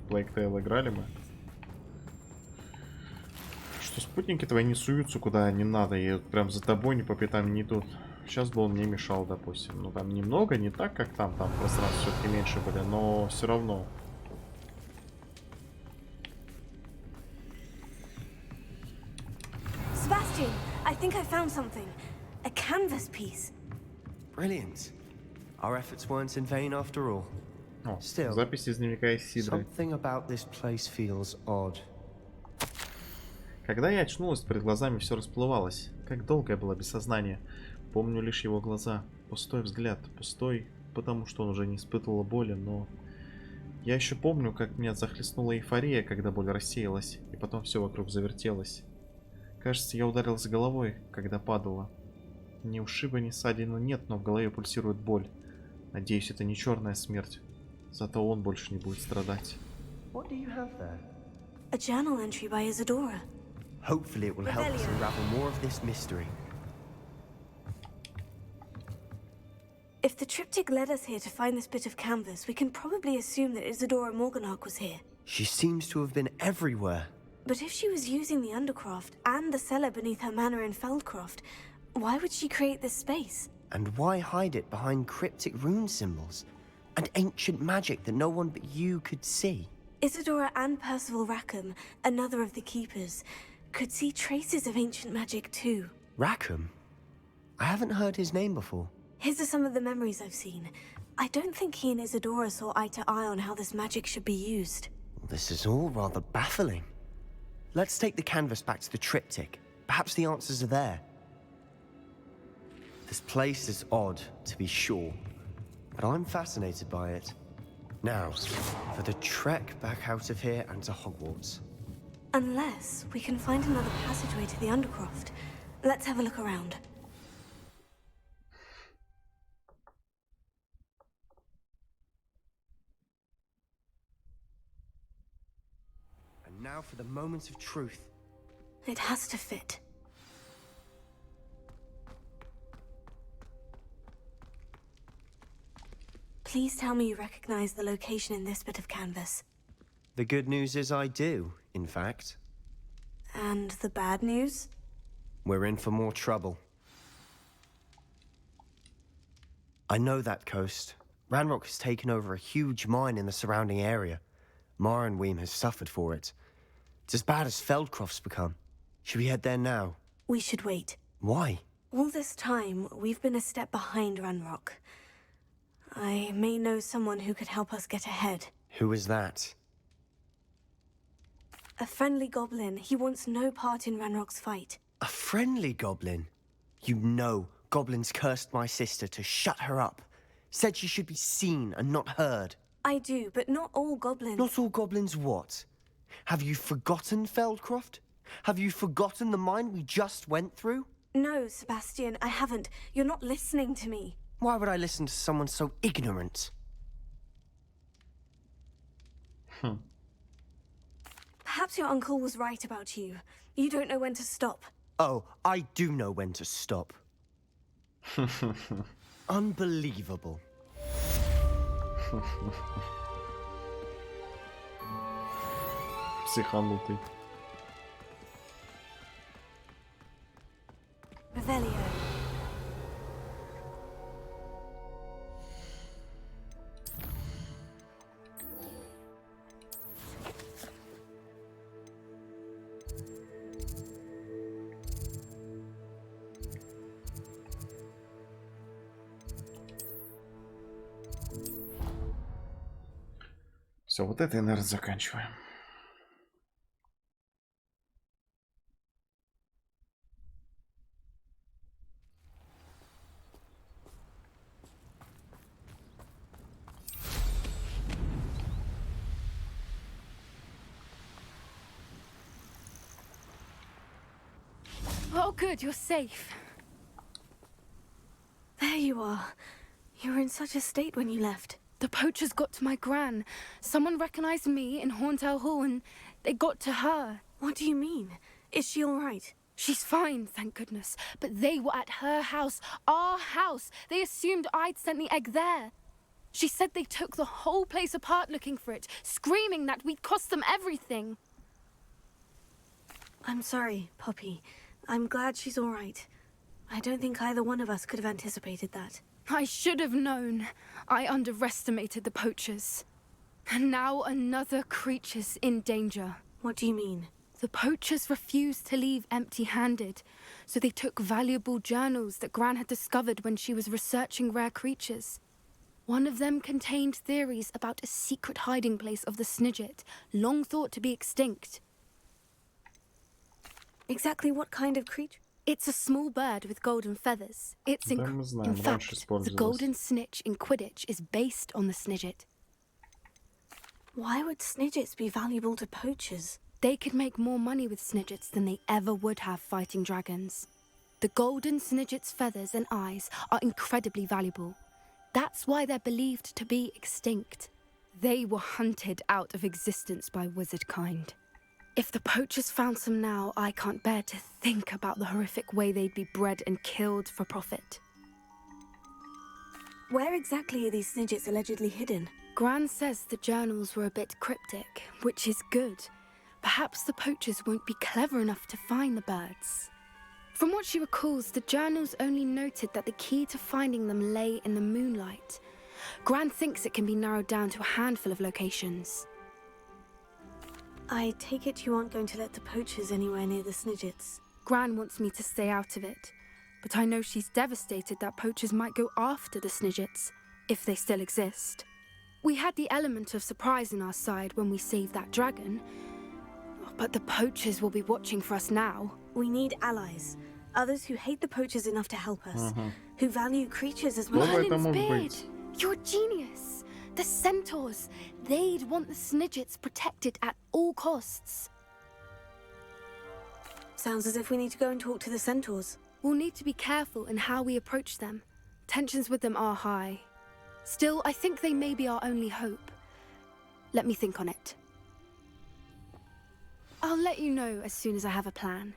A: Plague Tale играли мы. Что спутники твои не суются куда не надо, и прям за тобой не по пятам не идут. Сейчас бы он мне мешал, допустим. Ну там немного, не так, как там пространства все-таки меньше были, но все равно.
B: Sebastian, I think I found something. A canvas piece.
P: Brilliant. Our efforts weren't in vain after all. Still,
A: запись из дневника Исидры.
P: Something about this place feels odd.
A: Когда я очнулась, перед глазами все расплывалось. Как долго я была без сознания. Помню лишь его глаза. Пустой взгляд. Пустой, потому что он уже не испытывал боли, но... Я еще помню, как меня захлестнула эйфория, когда боль рассеялась, и потом все вокруг завертелось. Кажется, я ударилась головой, когда падала. Ни ушиба, ни ссадины нет, но в голове пульсирует боль. Надеюсь, это не черная смерть. Зато он больше не будет страдать.
P: What do you have there?
B: A journal entry by Isadora.
P: Hopefully it will help us unravel more of this mystery.
B: If the triptych led us here to find this bit of canvas, we can probably assume that Isadora Morganach was here.
P: She seems to have been everywhere.
B: But if she was using the Undercroft and the cellar beneath her manor in Feldcroft, why would she create this space?
P: And why hide it behind cryptic rune symbols and ancient magic that no one but you could see?
B: Isadora and Percival Rackham, another of the Keepers, could see traces of ancient magic too.
P: Rackham? I haven't heard his name before.
B: His are some of the memories I've seen. I don't think he and Isadora saw eye to eye on how this magic should be used.
P: This is all rather baffling. Let's take the canvas back to the triptych. Perhaps the answers are there. This place is odd, to be sure, but I'm fascinated by it. Now, for the trek back out of here and to Hogwarts.
B: Unless we can find another passageway to the Undercroft. Let's have a look around.
P: And now for the moment of truth.
B: It has to fit. Please tell me you recognize the location in this bit of canvas.
P: The good news is I do, in fact.
B: And the bad news?
P: We're in for more trouble. I know that coast. Ranrock has taken over a huge mine in the surrounding area. Marrenweem has suffered for it. It's as bad as Feldcroft's become. Should we head there now?
B: We should wait.
P: Why?
B: All this time, we've been a step behind Ranrock. I may know someone who could help us get ahead.
P: Who is that?
B: A friendly goblin. He wants no part in Ranrock's fight.
P: A friendly goblin? You know, goblins cursed my sister to shut her up. Said she should be seen and not heard.
B: I do, but not all goblins.
P: Not all goblins what? Have you forgotten Feldcroft? Have you forgotten the mine we just went through?
B: No, Sebastian, I haven't. You're not listening to me.
P: Why would I listen to someone so ignorant?
B: Perhaps your uncle was right about you. You don't know when to stop.
P: Oh, I do know when to stop. Unbelievable.
A: Психанутый.
B: Revelio.
A: Все, вот это я, наверное, заканчиваем.
E: Oh, good, you're safe.
B: There you are. You were in such a state when you left.
E: The poachers got to my gran. Someone recognized me in Horntail Hall and they got to her.
B: What do you mean? Is she all right?
E: She's fine, thank goodness. But they were at her house, our house. They assumed I'd sent the egg there. She said they took the whole place apart looking for it, screaming that we'd cost them everything.
B: I'm sorry, Poppy. I'm glad she's all right. I don't think either one of us could have anticipated that.
E: I should have known. I underestimated the poachers. And now another creature's in danger.
B: What do you mean?
E: The poachers refused to leave empty-handed, so they took valuable journals that Gran had discovered when she was researching rare creatures. One of them contained theories about a secret hiding place of the Snidget, long thought to be extinct.
B: Exactly what kind of creature?
E: It's a small bird with golden feathers. It's in fact, the golden snitch in Quidditch is based on the Snidget.
B: Why would Snidgets be valuable to poachers?
E: They could make more money with Snidgets than they ever would have fighting dragons. The golden Snidget's feathers and eyes are incredibly valuable. That's why they're believed to be extinct. They were hunted out of existence by wizard kind. If the poachers found some now, I can't bear to think about the horrific way they'd be bred and killed for profit.
B: Where exactly are these Snidgets allegedly hidden?
E: Gran says the journals were a bit cryptic, which is good. Perhaps the poachers won't be clever enough to find the birds. From what she recalls, the journals only noted that the key to finding them lay in the moonlight. Gran thinks it can be narrowed down to a handful of locations.
B: I take it you aren't going to let the poachers anywhere near the Snidgets.
E: Gran wants me to stay out of it, but I know she's devastated that poachers might go after the Snidgets, if they still exist. We had the element of surprise on our side when we saved that dragon, but the poachers will be watching for us now.
B: We need allies. Others who hate the poachers enough to help us. Who value creatures as much as...
E: Merlin's beard! You're a genius! The centaurs! They'd want the Snidgets protected at all costs.
B: Sounds as if we need to go and talk to the centaurs.
E: We'll need to be careful in how we approach them. Tensions with them are high. Still, I think they may be our only hope. Let me think on it. I'll let you know as soon as I have a plan.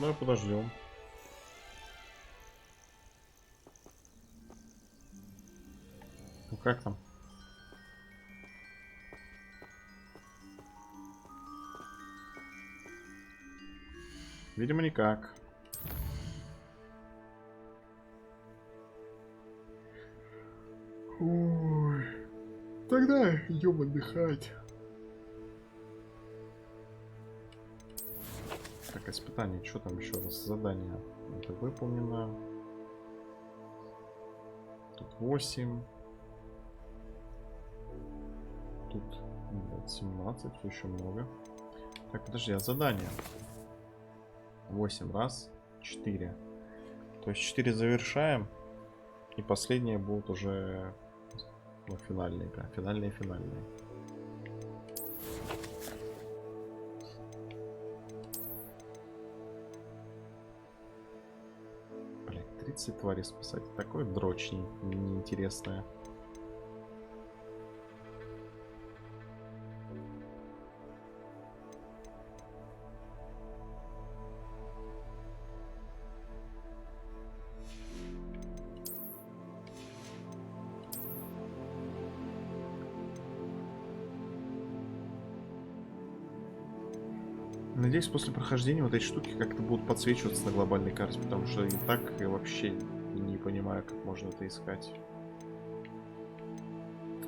A: Ну, подождем. Ну как там? Видимо, никак. Ой. Тогда идем отдыхать. Так, испытание. Что там еще раз? Задание. Это выполнено. Тут 8. Тут 17. Все еще много. Так, подожди, а задание? 8 раз. 4. То есть 4 завершаем. И последние будут уже... Ну, финальная игра. Финальные. Блять, 30 тварей спасать. Такое дрочь неинтересное. Надеюсь, после прохождения вот эти штуки как-то будут подсвечиваться на глобальной карте, потому что и так я вообще не понимаю, как можно это искать.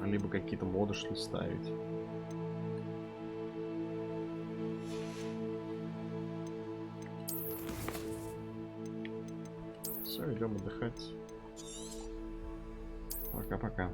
A: Либо какие-то моды шли ставить. Все, идем отдыхать. Пока-пока.